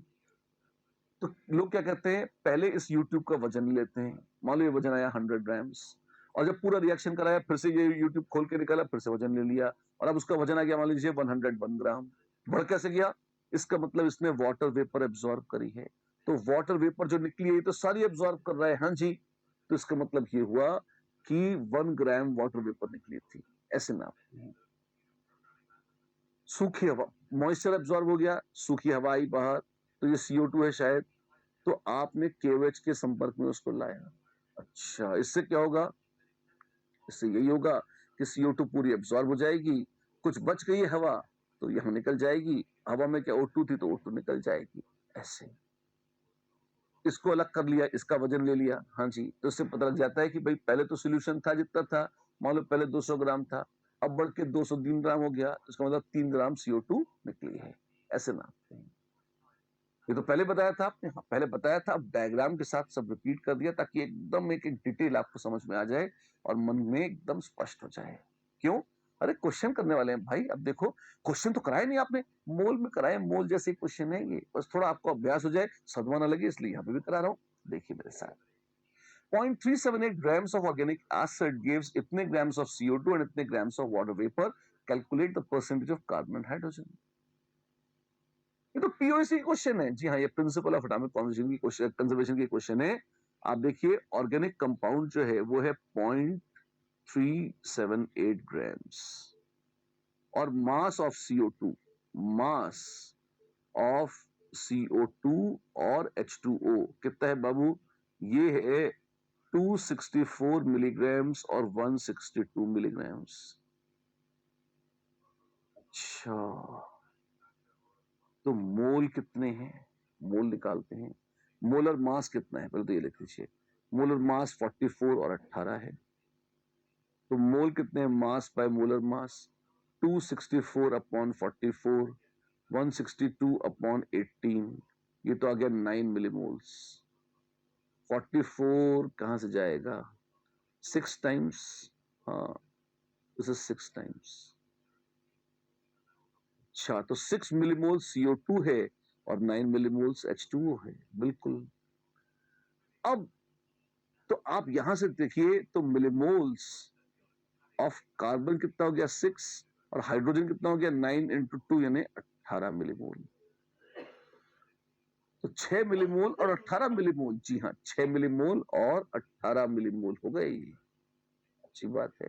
तो लोग क्या करते हैं, पहले इस यूट्यूब का वजन लेते हैं, मान लो ये वजन आया 100 ग्राम्स, और जब पूरा रिएक्शन कराया फिर से ये यूट्यूब खोल के निकाला, फिर से वजन ले लिया, और अब उसका वजन आ गया मान लीजिए 101 ग्राम। बढ़ कैसे गया, इसका मतलब इसने वाटर वेपर एब्जॉर्ब करी है, तो वाटर वेपर जो निकली है तो सारी एब्जॉर्ब कर रहा है, हाँ जी, तो इसका मतलब ये हुआ कि 1 ग्राम वाटर वेपर निकली थी, ऐसे नापते हैं। सूखी हवा, मॉइस्चर एब्जॉर्ब हो गया, सूखी हवा आई बाहर, तो ये CO2 है शायद, तो आपने KOH के संपर्क में उसको लाया। अच्छा, इससे क्या होगा, इससे यही होगा कि CO2 पूरी एब्जॉर्ब हो जाएगी, कुछ बच गई है हवा तो यहां निकल जाएगी, हवा में क्या O2 थी तो O2 निकल जाएगी, ऐसे। इसको अलग कर लिया, इसका वजन ले लिया, हाँ जी, तो इससे पता लग जाता है कि भाई पहले तो सोल्यूशन था जितना था, मान लो पहले 200 ग्राम था, अब बढ़ के 203 ग्राम हो गया, इसका मतलब 3 ग्राम CO2 निकली है, ऐसे नापते हैं। ये तो पहले बताया था आपने, हाँ, पहले बताया था, अब डायग्राम के साथ सब रिपीट कर दिया ताकि एकदम एक एक डिटेल आपको समझ में आ जाए और मन में एकदम स्पष्ट हो जाए। क्यों, अरे क्वेश्चन करने वाले हैं भाई, अब देखो क्वेश्चन तो कराए नहीं आपने, मोल में कराए, मोल जैसे क्वेश्चन है ये, बस थोड़ा आपको अभ्यास हो जाए, सदमा ना लगे, इसलिए यहाँ पे भी करा रहा हूँ। देखिए मेरे साथ, 0.378 grams of organic acid gives इतने grams of CO2 and इतने grams of water vapor, calculate the percentage of carbon and hydrogen। ये तो POC क्वेश्चन है, जी हाँ, ये प्रिंसिपल ऑफ एटॉमिक कंजर्वेशन की क्वेश्चन, कंजर्वेशन की क्वेश्चन है। आप देखिए ऑर्गेनिक कंपाउंड जो है वो है 0.378 ग्राम्स, और mass of CO2, mass of CO2 और H2O कितना है बाबू, ये है 264 मिलीग्राम्स और 162 मिलीग्राम्स। अच्छा, तो मोल कितने हैं, मोल निकालते हैं। मोलर मास कितना है, पहले तो ये लिख लीजिए, मोलर मास 44 और 18 है, तो मोल कितने हैं, mass by molar mass 264 upon 44, 162 upon 18, ये तो आ गया 9 मिलीमोल्स। 44 कहां से जाएगा, 6 टाइम्स, हाँ, दिस इज 6 टाइम्स। अच्छा, तो 6 मिलीमोल CO2 है और 9 मिलीमोल्स H2O है, बिल्कुल। अब तो आप यहां से देखिए, तो मिलीमोल्स ऑफ कार्बन कितना हो गया 6, और हाइड्रोजन कितना हो गया 9 इंटू 2 यानी 18 मिलीमोल। तो 6 मिलीमोल और 18 मिलीमोल, जी हाँ, 6 मिलीमोल और 18 मिलीमोल हो गए, अच्छी बात है।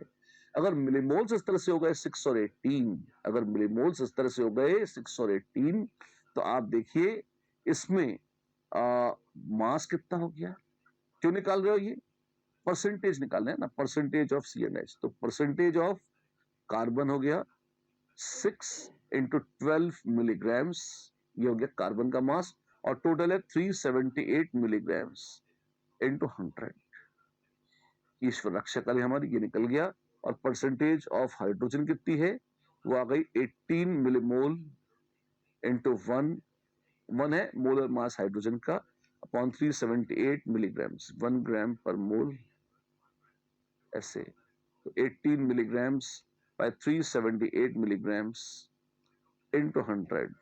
अगर मिलीमोल्स इस तरह से हो गए 6 और 18, अगर मिलीमोल्स इस तरह से हो गए 6 और 18, तो आप देखिए इसमें मास कितना हो गया, क्यों निकाल रहे हो, ये परसेंटेज निकालना है ना, परसेंटेज ऑफ CNH, तो परसेंटेज ऑफ कार्बन हो गया 6 इंटू 12 मिलीग्राम्स, ये हो गया कार्बन का मास, और टोटल है 378 मिलीग्राम्स इंटू 100, ईश्वर रक्षा करे हमारी, ये निकल गया। और परसेंटेज ऑफ हाइड्रोजन कितनी है, वो आ गई 18 मिलीमोल इंटू 1 है मोलर मास हाइड्रोजन का, अपॉन 378 मिलीग्राम्स, 1 ग्राम पर मोल, ऐसे। तो 18 मिलीग्राम्स बाय 378 मिलीग्राम्स इंटू 100,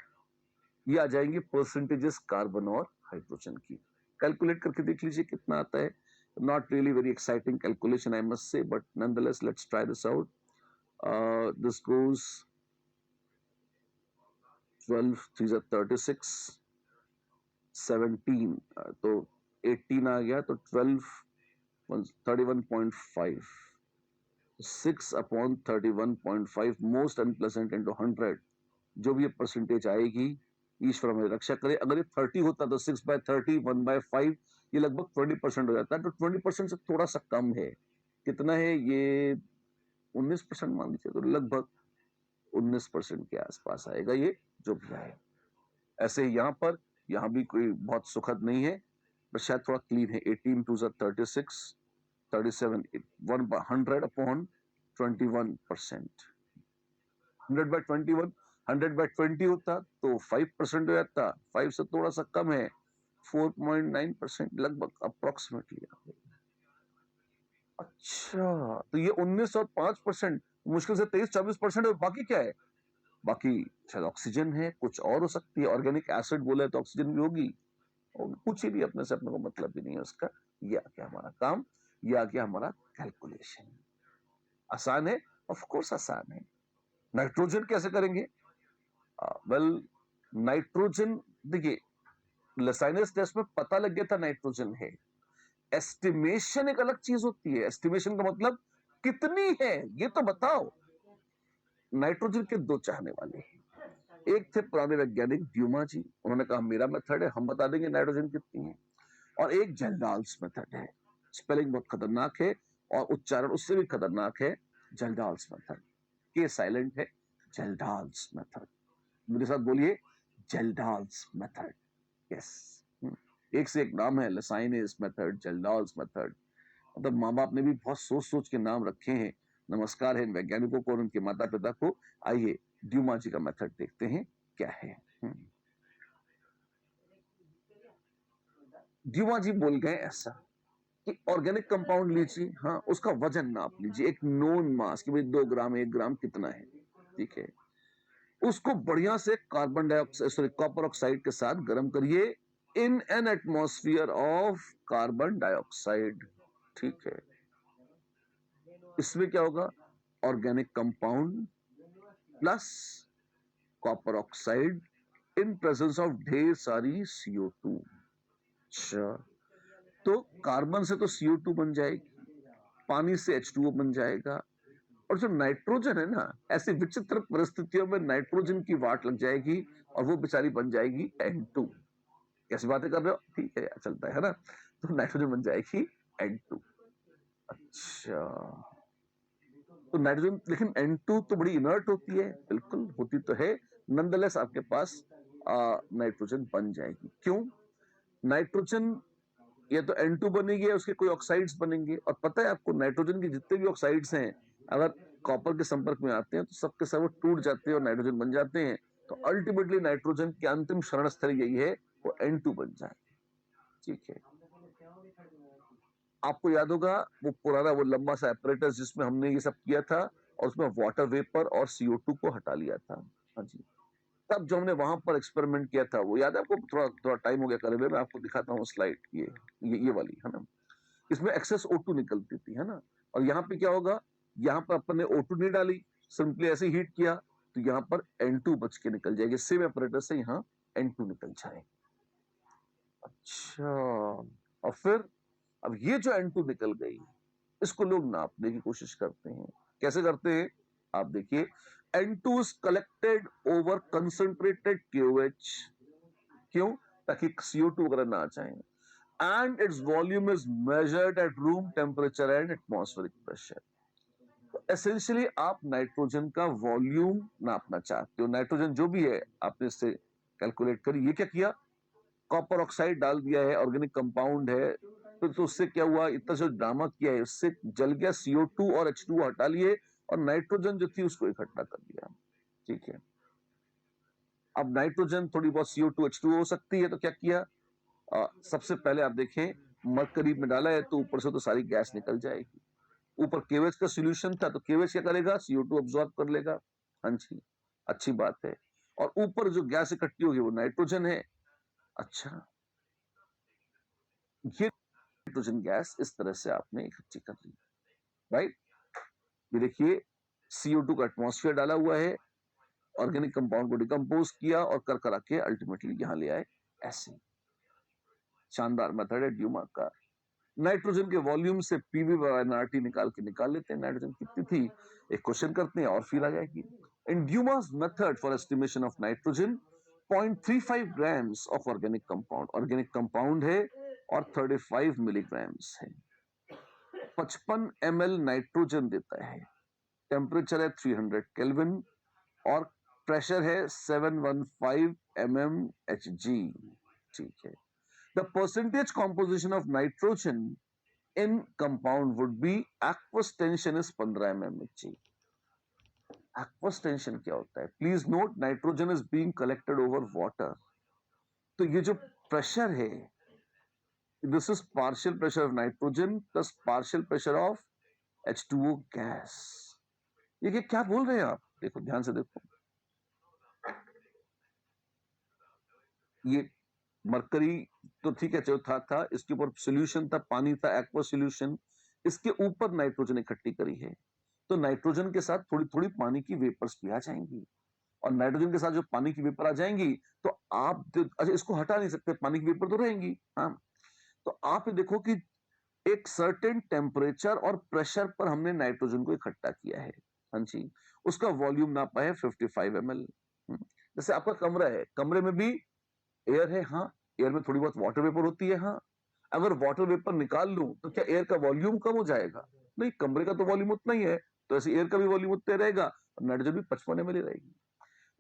ये आ जाएंगी परसेंटेजेस कार्बन और हाइड्रोजन की। कैलकुलेट करके देख लीजिए कितना आता है। Not really very exciting calculation, I must say, but nonetheless, let's try this out. This goes 12, 3 are 36, 17, तो 18 आ गया, तो 12, 31.5, 6 अपॉन 31.5 मोस्ट अनप्लेजेंट इंटू 100, जो भी ये परसेंटेज आएगी ईश्वर हमें रक्षा करे। अगर ये 30 होता तो 6/30, 1/5, ये लगभग 20% हो जाता है। तो 20% से थोड़ा सा कम है। कितना है ये? 19% मान लीजिए, तो लगभग 19% के आसपास आएगा ये जो भी आए। ऐसे ही यहाँ भी कोई बहुत सुखद नहीं है, बस शायद थोड़ा क्लीन है। 18 2 36, 37 100 अपॉन 21%। 100/21, 100/20 होता तो 5% हो जाता। 5 से थोड़ा सा कम है, 4.9% लगभग अप्रोक्सीमेटली। अच्छा, तो ये 19 और 5%, मुश्किल से 23-24% है। बाकी क्या है? बाकी शायद ऑक्सीजन है, कुछ और हो सकती है। ऑर्गेनिक एसिड बोला है तो ऑक्सीजन भी होगी, और कुछ ही भी अपने से अपने को मतलब भी नहीं है उसका। ये आ गया हमारा काम, ये आ गया हमारा कैलकुलेशन। आसान है, ऑफ कोर्स आसान है। नाइट्रोजन कैसे करेंगे? वेल, नाइट्रोजन देखिए, लसाइनस टेस्ट में पता लग गया था नाइट्रोजन है। एस्टिमेशन एक अलग चीज होती है। एस्टिमेशन का मतलब कितनी है ये तो बताओ। नाइट्रोजन के दो चाहने वाले हैं। एक थे पुराने वैज्ञानिक ड्यूमा जी, उन्होंने कहा मेरा मेथड है, हम बता देंगे नाइट्रोजन कितनी है। और एक जेल्डाल्स मेथड है, स्पेलिंग बहुत खतरनाक है और उच्चारण उससे भी खतरनाक है। जेल्डाल्स मेथड, के साइलेंट है, जेल्डाल्स मेथड। मेरे साथ बोलिए, जेल्डाल्स मेथड। यस, एक से एक नाम है, लसाइनस मेथड, जेल्डाल्स मेथड। मतलब माँ बाप ने भी बहुत सोच सोच के नाम रखे हैं। नमस्कार है इन वैज्ञानिकों को और उनके माता पिता को। आइए ड्यूमा जी का मेथड देखते हैं क्या है। ड्यूमा जी बोल गए ऐसा कि ऑर्गेनिक कंपाउंड लीजिए, हाँ, उसका वजन नाप लीजिए, एक नोन मास कि भाई 2 ग्राम 1 ग्राम कितना है, ठीक है। उसको बढ़िया से carbon dioxide sorry copper oxide के साथ गर्म करिए in an atmosphere of carbon dioxide, ठीक है। इसमें क्या होगा? Organic compound plus copper oxide in presence of ढेर सारी CO2। अच्छा, तो कार्बन से तो CO2 बन जाएगी, पानी से H2O बन जाएगा, और जो नाइट्रोजन है ना, ऐसी विचित्र परिस्थितियों में नाइट्रोजन की वाट लग जाएगी और वो बेचारी बन जाएगी N2। कैसी बातें कर रहे हो? ठीक है, चलता है ना। तो नाइट्रोजन बन जाएगी N2। अच्छा, तो नाइट्रोजन, लेकिन N2 तो बड़ी इनर्ट होती है। बिल्कुल होती तो है, नंदलेस आपके पास नाइट्रोजन बन जाएगी। क्यों? नाइट्रोजन या तो N2 बनेगी या उसके कोई ऑक्साइड्स बनेंगे। और पता है आपको, नाइट्रोजन के जितने भी ऑक्साइड्स हैं, अगर कॉपर के संपर्क में आते हैं तो सबके सब वो टूट जाते हैं और नाइट्रोजन बन जाते हैं। तो अल्टीमेटली नाइट्रोजन की अंतिम शरण स्थल यही है, वो N2 बन जाए, ठीक है। आपको याद होगा वो पुराना वो लंबा सा एपरेटस जिसमें हमने ये सब किया था, और उसमें वाटर वेपर और CO2 को हटा लिया था। हाँ जी, तब जो हमने वहां पर एक्सपेरिमेंट किया था, वो याद है आपको? थोड़ा थोड़ा टाइम हो गया करे हुए, मैं आपको दिखाता हूँ स्लाइड, ये वाली है ना। इसमें एक्सेस O2 निकलती थी, है ना। और यहाँ पे क्या होगा? यहाँ पर अपन ने O2 नहीं डाली, सिंपली ऐसे हीट किया, तो यहाँ पर N2 बच के निकल जाएगी। सेम एपरेटस से यहाँ N2 निकल जाए। अच्छा, और फिर अब ये जो N2 निकल गई, इसको लोग नापने की कोशिश करते हैं। कैसे करते हैं? आप देखिए, N2 is collected over concentrated QH। क्यों? ताकि CO2 वगैरह ना आ जाए। And its volume is measured at room temperature and atmospheric pressure। तो एसेंशियली आप नाइट्रोजन का वॉल्यूम नापना चाहते हो। नाइट्रोजन जो भी है आपने इससे कैलकुलेट करी। ये क्या किया? कॉपर ऑक्साइड डाल दिया है, ऑर्गेनिक कंपाउंड है। तो उससे क्या हुआ? इतना जो ड्रामा किया है, उससे जल गया। CO2 और H2O हटा लिए और नाइट्रोजन जो थी उसको इकट्ठा कर दिया, ठीक है। अब नाइट्रोजन थोड़ी बहुत CO2 H2O हो सकती है, तो क्या किया? सबसे पहले आप देखें, मरकरी में डाला है तो ऊपर से तो सारी गैस निकल जाएगी। ऊपर केवेज का सॉल्यूशन था, तो केवेज क्या करेगा? CO2 अब्सॉर्ब कर लेगा। हाँ जी, अच्छी बात है। और ऊपर जो गैस इकट्ठी होगी वो नाइट्रोजन है। अच्छा, ये नाइट्रोजन गैस इस तरह से आपने इकट्ठी कर ली, राइट। ये देखिए, CO2 का एटमॉस्फेयर डाला हुआ है, ऑर्गेनिक कंपाउंड को डिकम्पोज किया और कर करा के अल्टीमेटली यहां ले आए ऐसे। शानदार मेथड है ड्यूमा का। नाइट्रोजन के वॉल्यूम से पीवी और एनआरटी निकाल लेते हैं। नाइट्रोजन कितनी थी, एक क्वेश्चन करते हैं और फिर आ जाएगी। In Dumas method for estimation of nitrogen, 0.35 grams of organic compound है और 35 मिलीग्राम्स है। 55 ml नाइट्रोजन देता है, टेम्परेचर है 300 केल्विन और प्रेशर है 715 mmHg। ठीक है। The percentage composition of nitrogen in compound would be, aqueous tension is 15 mmHg। Aqueous tension क्या होता है? Please note, nitrogen is being collected over water. तो ये जो प्रेशर है, this is partial pressure of nitrogen plus partial pressure of H2O gas. ये क्या बोल रहे हैं आप? देखो, ध्यान से देखो, ये मरकरी तो ठीक है, जो था इसके ऊपर सोल्यूशन था, पानी था, एक्वा सोल्यूशन, इसके ऊपर नाइट्रोजन इकट्ठी करी है, तो नाइट्रोजन के साथ थोड़ी थोड़ी पानी की वेपर्स भी आ जाएंगी, और नाइट्रोजन के साथ जो पानी की वेपर आ जाएंगी तो आप अच्छा, इसको हटा नहीं सकते, पानी की वेपर तो रहेंगी। हाँ, तो आप देखो कि एक सर्टेन टेम्परेचर और प्रेशर पर हमने नाइट्रोजन को इकट्ठा किया है। हाँ जी, उसका वॉल्यूम नापा है 55 ml। जैसे आपका कमरा है, कमरे में भी एयर है, हाँ, एयर में थोड़ी बहुत वाटर वेपर होती है, हाँ। अगर वाटर वेपर निकाल लूं तो क्या एयर का वॉल्यूम कम हो जाएगा? नहीं, कमरे का तो वॉल्यूम उतना ही है, तो ऐसे एयर का भी वॉल्यूम उतना ही रहेगा, नाइट्रोजन भी 55 ml रहेगी।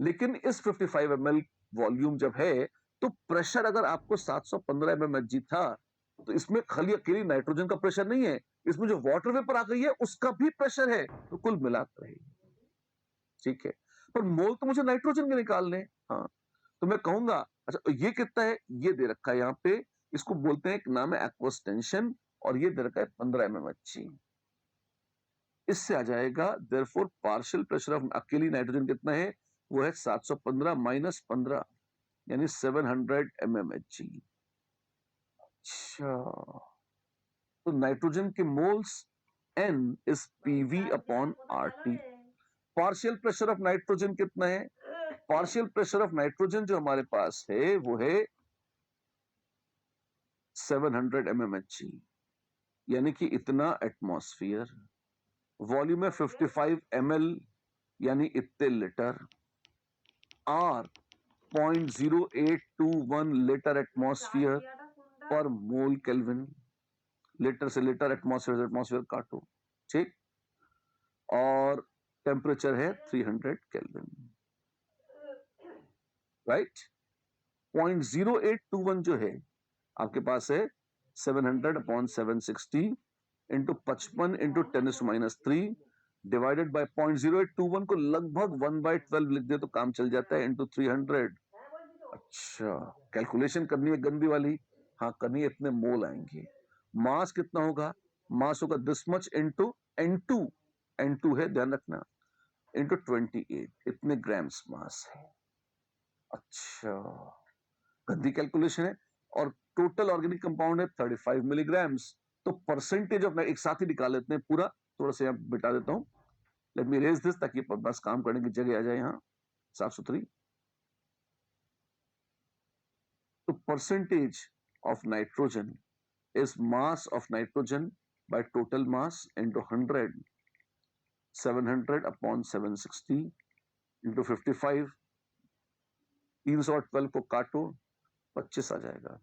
लेकिन इस 55 ml वॉल्यूम जब है, तो प्रेशर अगर आपको 715 mmHg था, तो इसमें खाली अकेली नाइट्रोजन का प्रेशर नहीं है, इसमें जो वाटर वेपर आ गई है उसका भी प्रेशर है, तो कुल मिलाकर रहेगी। ठीक है, पर मोल तो मुझे नाइट्रोजन के निकालने हैं। हाँ, तो मैं कहूंगा, अच्छा ये कितना है? ये दे रखा है यहाँ पे, इसको बोलते हैं, एक नाम है एक्वस टेंशन, और ये दे रखा है 15 mmHg। इससे आ जाएगा, देयरफॉर पार्शियल प्रेशर ऑफ अकेली नाइट्रोजन कितना है? वो है 715 माइनस 15, यानी 700 mmHg। अच्छा, तो नाइट्रोजन के moles N is PV upon RT। Partial pressure of nitrogen कितना है? पार्शियल प्रेशर ऑफ नाइट्रोजन जो हमारे पास है वो है 700 mmHg, यानी कि इतना एटमॉस्फेयर। वॉल्यूम है 55 ml, यानी इतने लीटर। R 0.0821 लीटर एटमॉस्फेयर पर मोल केल्विन। लीटर से लीटर, एटमॉस्फेयर से एटमॉस्फेयर काटो, ठीक। और टेम्परेचर है 300 केल्विन, राइट। 0.0821 जो है आपके पास है 700 upon 760 into 55 into 10⁻³ divided by 0.0821 को लगभग 1/12 लिख दे तो काम चल जाता है, इंटू 300। अच्छा, कैलकुलेशन करनी है गंदी वाली, हाँ करनी है, इतने मोल आएंगे। मास कितना होगा? मास होगा this much into N2, N2 है ध्यान रखना, इंटू 28, इतने ग्राम्स मास है। अच्छा, गंदी कैलकुलेशन है। और टोटल ऑर्गेनिक कंपाउंड है 35 मिलीग्राम्स, तो परसेंटेज ऑफ, एक साथ ही निकाल लेते हैं पूरा, थोड़ा सा यहाँ बिटा देता हूं, लेट मी इरेज दिस, ताकि बस काम करने की जगह आ जाए यहाँ साफ सुथरी। तो percentage of nitrogen is mass of nitrogen by total mass into 100, 700 upon 760 into 55, 312 को काटो, 25 आ जाएगा,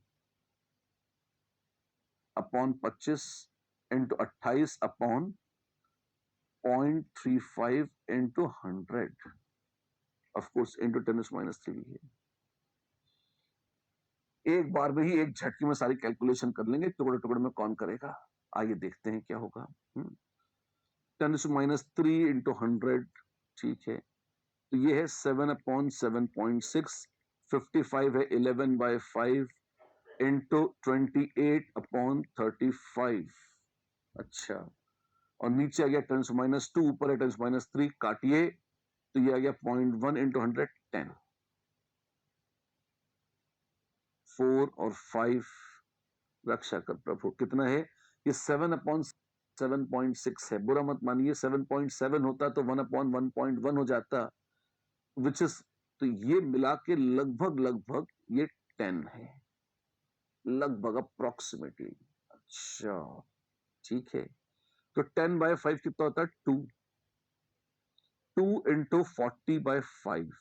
upon 25 into 28 upon 0.35 into 100, of course into 10⁻³ भी है। एक बार में ही, एक झटके में सारी कैलकुलेशन कर लेंगे, टुकड़े टुकड़े में कौन करेगा? आइए देखते हैं क्या होगा। 10⁻³ इंटू 100, ठीक है, तो ये है 7 अपॉन 7.6, 55 है 11/5 इंटू 28 अपॉन 35। अच्छा, और नीचे आ गया 10⁻², ऊपर है 10⁻³ काटिए, तो ये आ गया 0.1 इंटू 100, 10। 4 और 5 रक्षा कर प्रभु, कितना है? ये 7 अपॉन 7.6 है, बुरा मत मानिए, 7.7 होता तो 1 अपॉन 1.1 हो जाता, विच इज, तो ये मिला के लगभग लगभग ये 10 है, लगभग अप्रोक्सीमेटली। अच्छा, ठीक है, तो 10/5 कितना होता है? 2। 2 इंटू 40/5,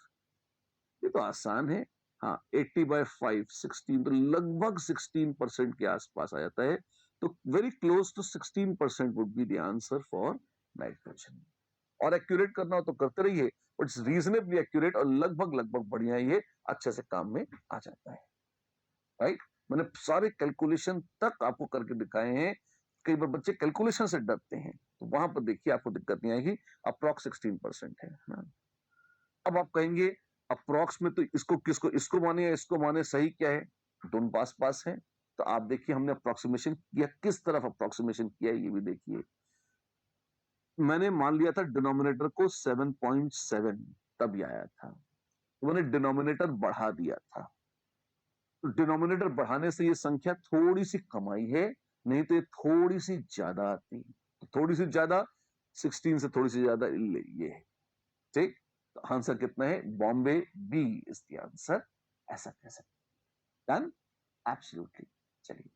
ये तो आसान है, हाँ 80/5 16, तो लगभग 16% के आसपास आ जाता है। तो very close to 16% would be the answer for nitrogen. और एक्यूरेट करना हो तो करते रहिए, बट इट्स रीजनेबली एक्यूरेट और लगभग लगभग बढ़िया, ये अच्छे से काम में आ जाता है। राइट, मैंने सारे कैलकुलेशन तक आपको करके दिखाए हैं। कई बार बच्चे कैलकुलेशन से डरते हैं, तो वहां पर देखिए आपको दिक्कत नहीं आएगी। अप्रॉक्स 16% है ना। अब आप कहेंगे अप्रॉक्स में तो इसको किसको, इसको माने या इसको माने, सही क्या है? दोनों पास पास है। तो आप देखिए हमने अप्रोक्सीमेशन किया, किस तरफ अप्रोक्सीमेशन किया ये भी देखिए। मैंने मान लिया था डिनोमिनेटर को 7.7, तब ये आया था। तो मैंने डिनोमिनेटर बढ़ा दिया था। तो डिनोमिनेटर बढ़ाने से ये संख्या थोड़ी सी कम आई है, नहीं तो ये थोड़ी सी ज्यादा आती। तो थोड़ी सी ज्यादा 16 से थोड़ी सी ज्यादा ये है। ठीक, तो आंसर कितना है? बॉम्बे बी इज द आंसर। ऐसा कह सकते। Done, absolutely. चलिए,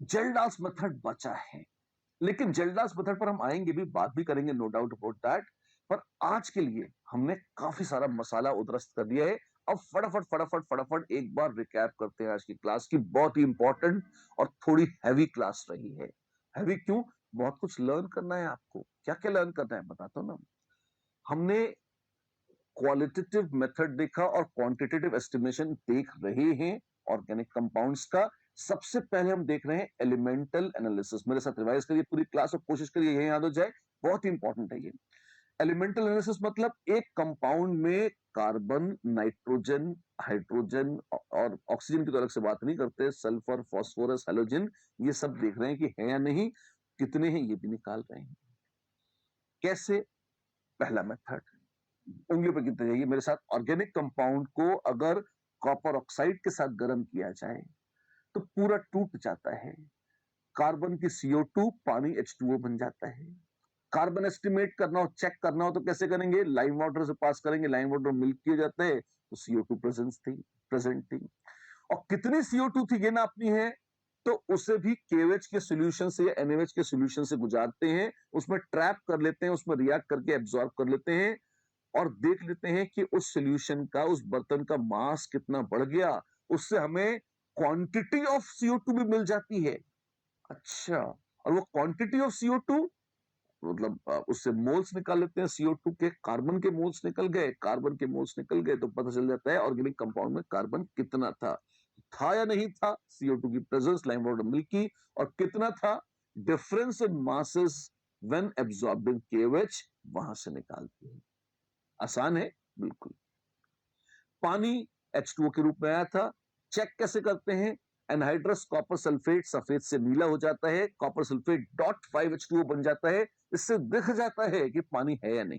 जेल्डास मेथड बचा है, लेकिन जेल्डास मेथड पर हम आएंगे भी, बात भी करेंगे, नो डाउट अबाउट दैट। पर आज के लिए हमने काफी सारा मसाला उधरस्त कर दिया है। अब फटाफट फटाफट फटाफट एक बार रिकैप करते हैं आज की क्लास की। बहुत ही इंपॉर्टेंट और थोड़ी हैवी क्लास रही है। हैवी क्यों? बहुत कुछ लर्न करना है आपको। क्या क्या लर्न करना है बताता हूं ना। हमने क्वालिटेटिव मेथड देखा और क्वांटिटेटिव एस्टिमेशन देख रहे हैं ऑर्गेनिक कंपाउंड्स का। सबसे पहले हम देख रहे हैं एलिमेंटल एनालिसिस। मेरे साथ रिवाइज करिए पूरी क्लास और कोशिश करिए यही याद हो जाए, बहुत ही इंपॉर्टेंट है ये। एलिमेंटल एनालिसिस मतलब एक कंपाउंड में कार्बन, नाइट्रोजन, हाइड्रोजन और ऑक्सीजन की तो अलग से बात नहीं करते, सल्फर, फास्फोरस, हैलोजन, ये सब देख रहे हैं कि है या नहीं, कितने हैं ये भी निकाल रहे हैं। कैसे? पहला मेथड, उंगली पर गिनते जाइए मेरे साथ। ऑर्गेनिक कंपाउंड को अगर कॉपर ऑक्साइड के साथ गर्म किया जाए तो पूरा टूट जाता है। कार्बन की CO2 पानी H2O बन जाता है। कार्बन एस्टिमेट करना हो, चेक करना हो तो कैसे करेंगे? लाइम वाटर से पास करेंगे, लाइम वाटर मिल्क किए जाते हैं तो CO2 प्रेजेंट थी। और कितनी CO2 थी ये नापनी है, तो उसे भी KOH के सॉल्यूशन से या NaOH के सॉल्यूशन से गुजारते हैं, उसमें ट्रैप कर लेते हैं, उसमें रिएक्ट करके एब्जॉर्ब कर लेते हैं और देख लेते हैं कि उस सॉल्यूशन का, उस बर्तन का मास कितना बढ़ गया। उससे हमें क्वांटिटी ऑफ CO2 भी मिल जाती है। अच्छा, और वो क्वांटिटी ऑफ CO2 मतलब उससे मोल्स निकाल लेते हैं CO2 के। कार्बन के मोल्स निकल गए, कार्बन के मोल्स निकल गए तो पता चल जाता है ऑर्गेनिक कंपाउंड में कार्बन कितना था या नहीं था। CO2 की प्रेजेंस, लाइम वाटर मिल्की, और कितना था, difference in masses when absorbing KOH, वहां से निकालते हैं। आसान है बिल्कुल। पानी H2O के रूप में आया था। चेक कैसे करते हैं? एनहाइड्रस कॉपर सल्फेट सफेद से नीला हो जाता है, कॉपर सल्फेट .5H2O बन जाता है। इससे दिख जाता है कि पानी है या नहीं।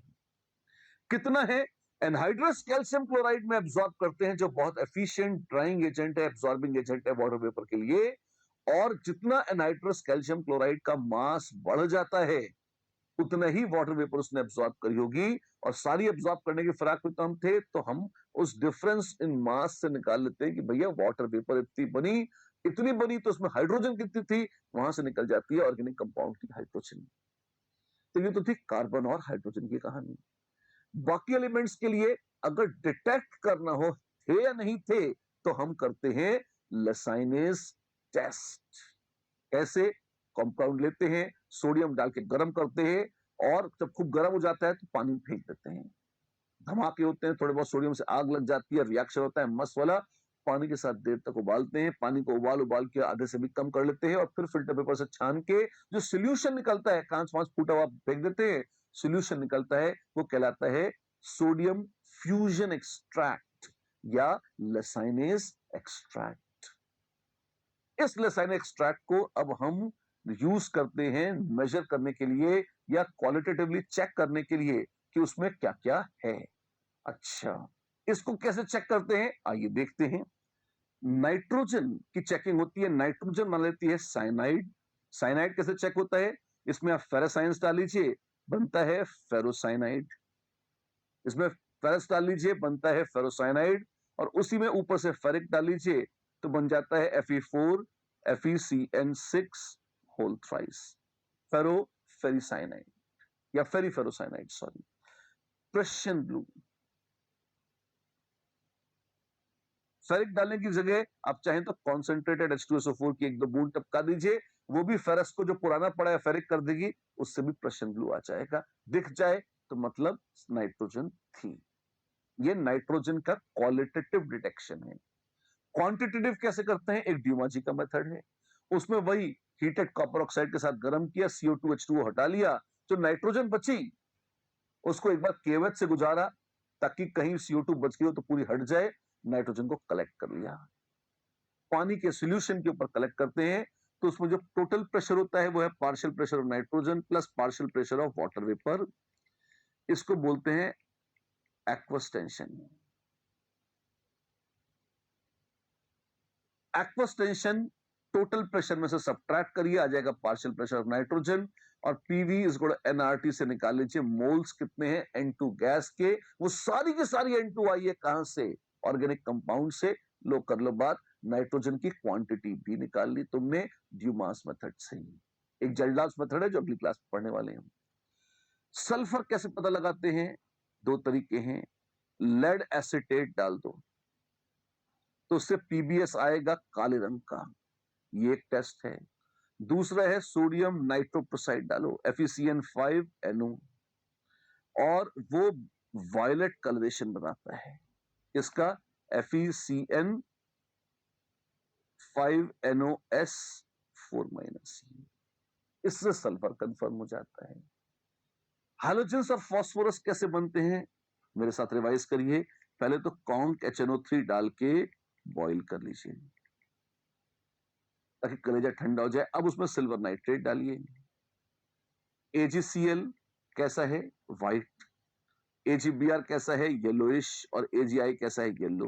कितना है? एनहाइड्रस कैल्शियम क्लोराइड में एब्सॉर्ब करते हैं, जो बहुत एफिशिएंट ड्राइंग एजेंट है, एब्सॉर्बिंग एजेंट है वाटर वेपर के लिए। और जितना एनहाइड्रस कैल्शियम क्लोराइड का मास बढ़ जाता है, उतना ही वाटर वेपर उसने एब्सॉर्ब करी होगी। और सारी एब्सॉर्ब करने के फिराक में तो हम थे, तो हम उस डिफरेंस इन मास से निकाल लेते हैं कि भैया वाटर वेपर इतनी बनी तो उसमें हाइड्रोजन कितनी थी, वहां से निकल जाती है ऑर्गेनिक कंपाउंड की हाइड्रोजन। तो ये तो थी कार्बन और हाइड्रोजन की कहानी। बाकी एलिमेंट्स के लिए अगर डिटेक्ट करना हो थे या नहीं थे, तो हम करते हैं लसाइनेस टेस्ट। कैसे? कंपाउंड लेते हैं, सोडियम डाल के गर्म करते हैं, और जब खूब गर्म हो जाता है तो पानी में फेंक देते हैं। धमाके होते हैं, थोड़े बहुत सोडियम से आग लग जाती है, रिएक्शन होता है मस्त वाला। पानी के साथ देर तक उबालते हैं, पानी को उबाल उबाल के आधे से भी कम कर लेते हैं, और फिर फिल्टर पेपर से छान के जो सोल्यूशन निकलता है, कांच वांच फूटा हुआ फेंक देते हैं, सोल्यूशन निकलता है, वो कहलाता है सोडियम फ्यूजन एक्सट्रैक्ट या लसाइनेस एक्सट्रैक्ट। इस लसाइन एक्सट्रैक्ट को अब हम यूज करते हैं मेजर करने के लिए या क्वालिटेटिवली चेक करने के लिए कि उसमें क्या क्या है। अच्छा, इसको कैसे चेक करते हैं आइए देखते हैं। नाइट्रोजन की चेकिंग होती है, नाइट्रोजन मान लेती है साइनाइड। साइनाइड कैसे चेक होता है? इसमें आप फेरोसाइंस डाल लीजिए, बनता है फेरोसाइनाइड। इसमें फेरस डाल लीजिए, बनता है फेरोसाइनाइड। और उसी में ऊपर से फेरिक डाल लीजिए तो बन जाता है Fe4 FeCN6 होल थ्राइस, फेरो फेरिसाइनाइड या फेरीफेरोसाइनाइड, सॉरी। प्रशियन ब्लू, फेरिक डालने की जगह आप चाहें तो कॉन्सेंट्रेटेड H2SO4 की 1-2 बूंद टपका दीजिए, वो भी फेरस को जो पुराना पड़ा है फेरिक कर देगी, उससे भी प्रशन ग्लू आ जाएगा। दिख जाए तो मतलब नाइट्रोजन थी। ये नाइट्रोजन का क्वालिटेटिव डिटेक्शन है। क्वांटिटेटिव कैसे करते हैं? एक ड्यूमाजी का मेथड है, उसमें वही हीटेड कॉपर ऑक्साइड के साथ गर्म किया, CO2 H2O हटा लिया, जो नाइट्रोजन बची उसको एक बार केवच से गुजारा ताकि कहीं CO2 बच गई हो तो पूरी हट जाए, नाइट्रोजन को कलेक्ट कर लिया। पानी के सॉल्यूशन के ऊपर कलेक्ट करते हैं तो उसमें जो टोटल प्रेशर होता है वो है partial pressure of nitrogen plus partial pressure of water vapour. इसको बोलते हैं aqueous tension. Aqueous tension total pressure में से सब्ट्रैक्ट करिए, आ जाएगा पार्शियल प्रेशर ऑफ नाइट्रोजन, और PV is equal to nRT से निकाल लीजिए मोल्स कितने हैं N2 गैस के। वो सारी की सारी N2 आई है कहां से? ऑर्गेनिक कंपाउंड से। लो कर लो बात, नाइट्रोजन की क्वांटिटी भी निकाल ली तुमने ड्यूमास मेथड से। एक जल्डास मेथड है जो अगली क्लास में पढ़ने वाले हैं। सल्फर कैसे पता लगाते हैं? दो तरीके हैं, लेड एसिटेट डाल दो तो उससे पीबीएस आएगा काले रंग का, ये एक टेस्ट है। दूसरा है सोडियम नाइट्रोप्रोसाइड डालो FeCN5NO और वो वायलेट कलरेशन बनाता है। इसका FeCN5NOS4-, इससे सल्फर कंफर्म हो जाता है। हैलोजेंस और फास्फोरस कैसे बनते हैं? मेरे साथ रिवाइज करिए। पहले तो कॉन्क HNO3 डाल के बॉइल कर लीजिए ताकि कलेजा ठंडा हो जाए। अब उसमें सिल्वर नाइट्रेट डालिए। AgCl कैसा है? व्हाइट। AgBr कैसा है? येलोइश। और AgI कैसा है? येलो।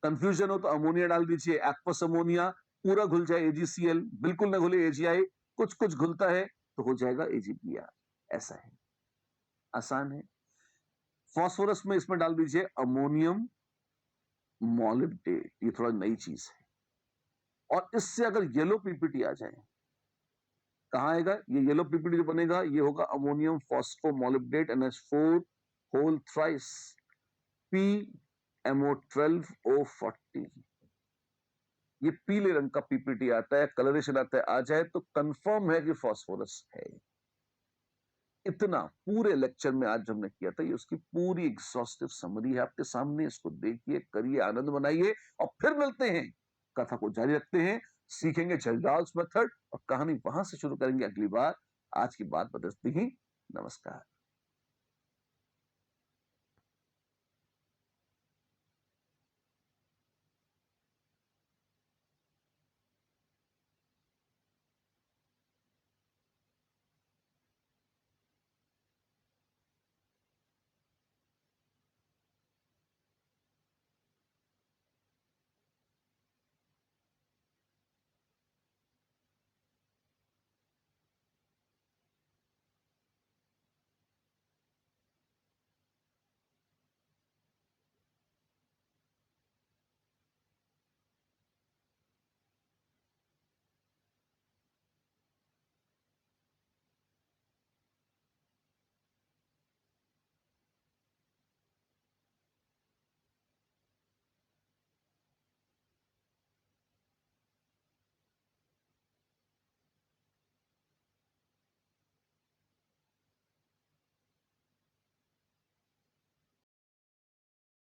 कंफ्यूजन हो तो अमोनिया डाल दीजिए, एक्वस अमोनिया, पूरा घुल जाए AgCl, बिल्कुल ना घुले AgI, कुछ कुछ घुलता है तो हो जाएगा AgBr। ऐसा है, आसान है। फास्फोरस में इसमें डाल दीजिए अमोनियम मॉलिब्डेट, ये थोड़ा नई चीज है। और इससे अगर येलो पीपीटी आ जाए, कहां आएगा ये येलो पीपीटी जो बनेगा? ये होगा ammonium फॉस्फोमोलिब्डेट NH4 whole thrice PMO12O40। ये पीले रंग का पीपीटी आता है, कलरेशन आता है, आ जाए तो कंफर्म है कि फास्फोरस है। इतना पूरे लेक्चर में आज हमने किया था, ये उसकी पूरी एग्जॉस्टिव समरी है आपके सामने। इसको देखिए, करिए, आनंद बनाइए और फिर मिलते हैं, कथा को जारी रखते हैं, सीखेंगे जल्डाल्स मेथड और कहानी वहां से शुरू करेंगे अगली बार। आज की बात बदलती ही, नमस्कार।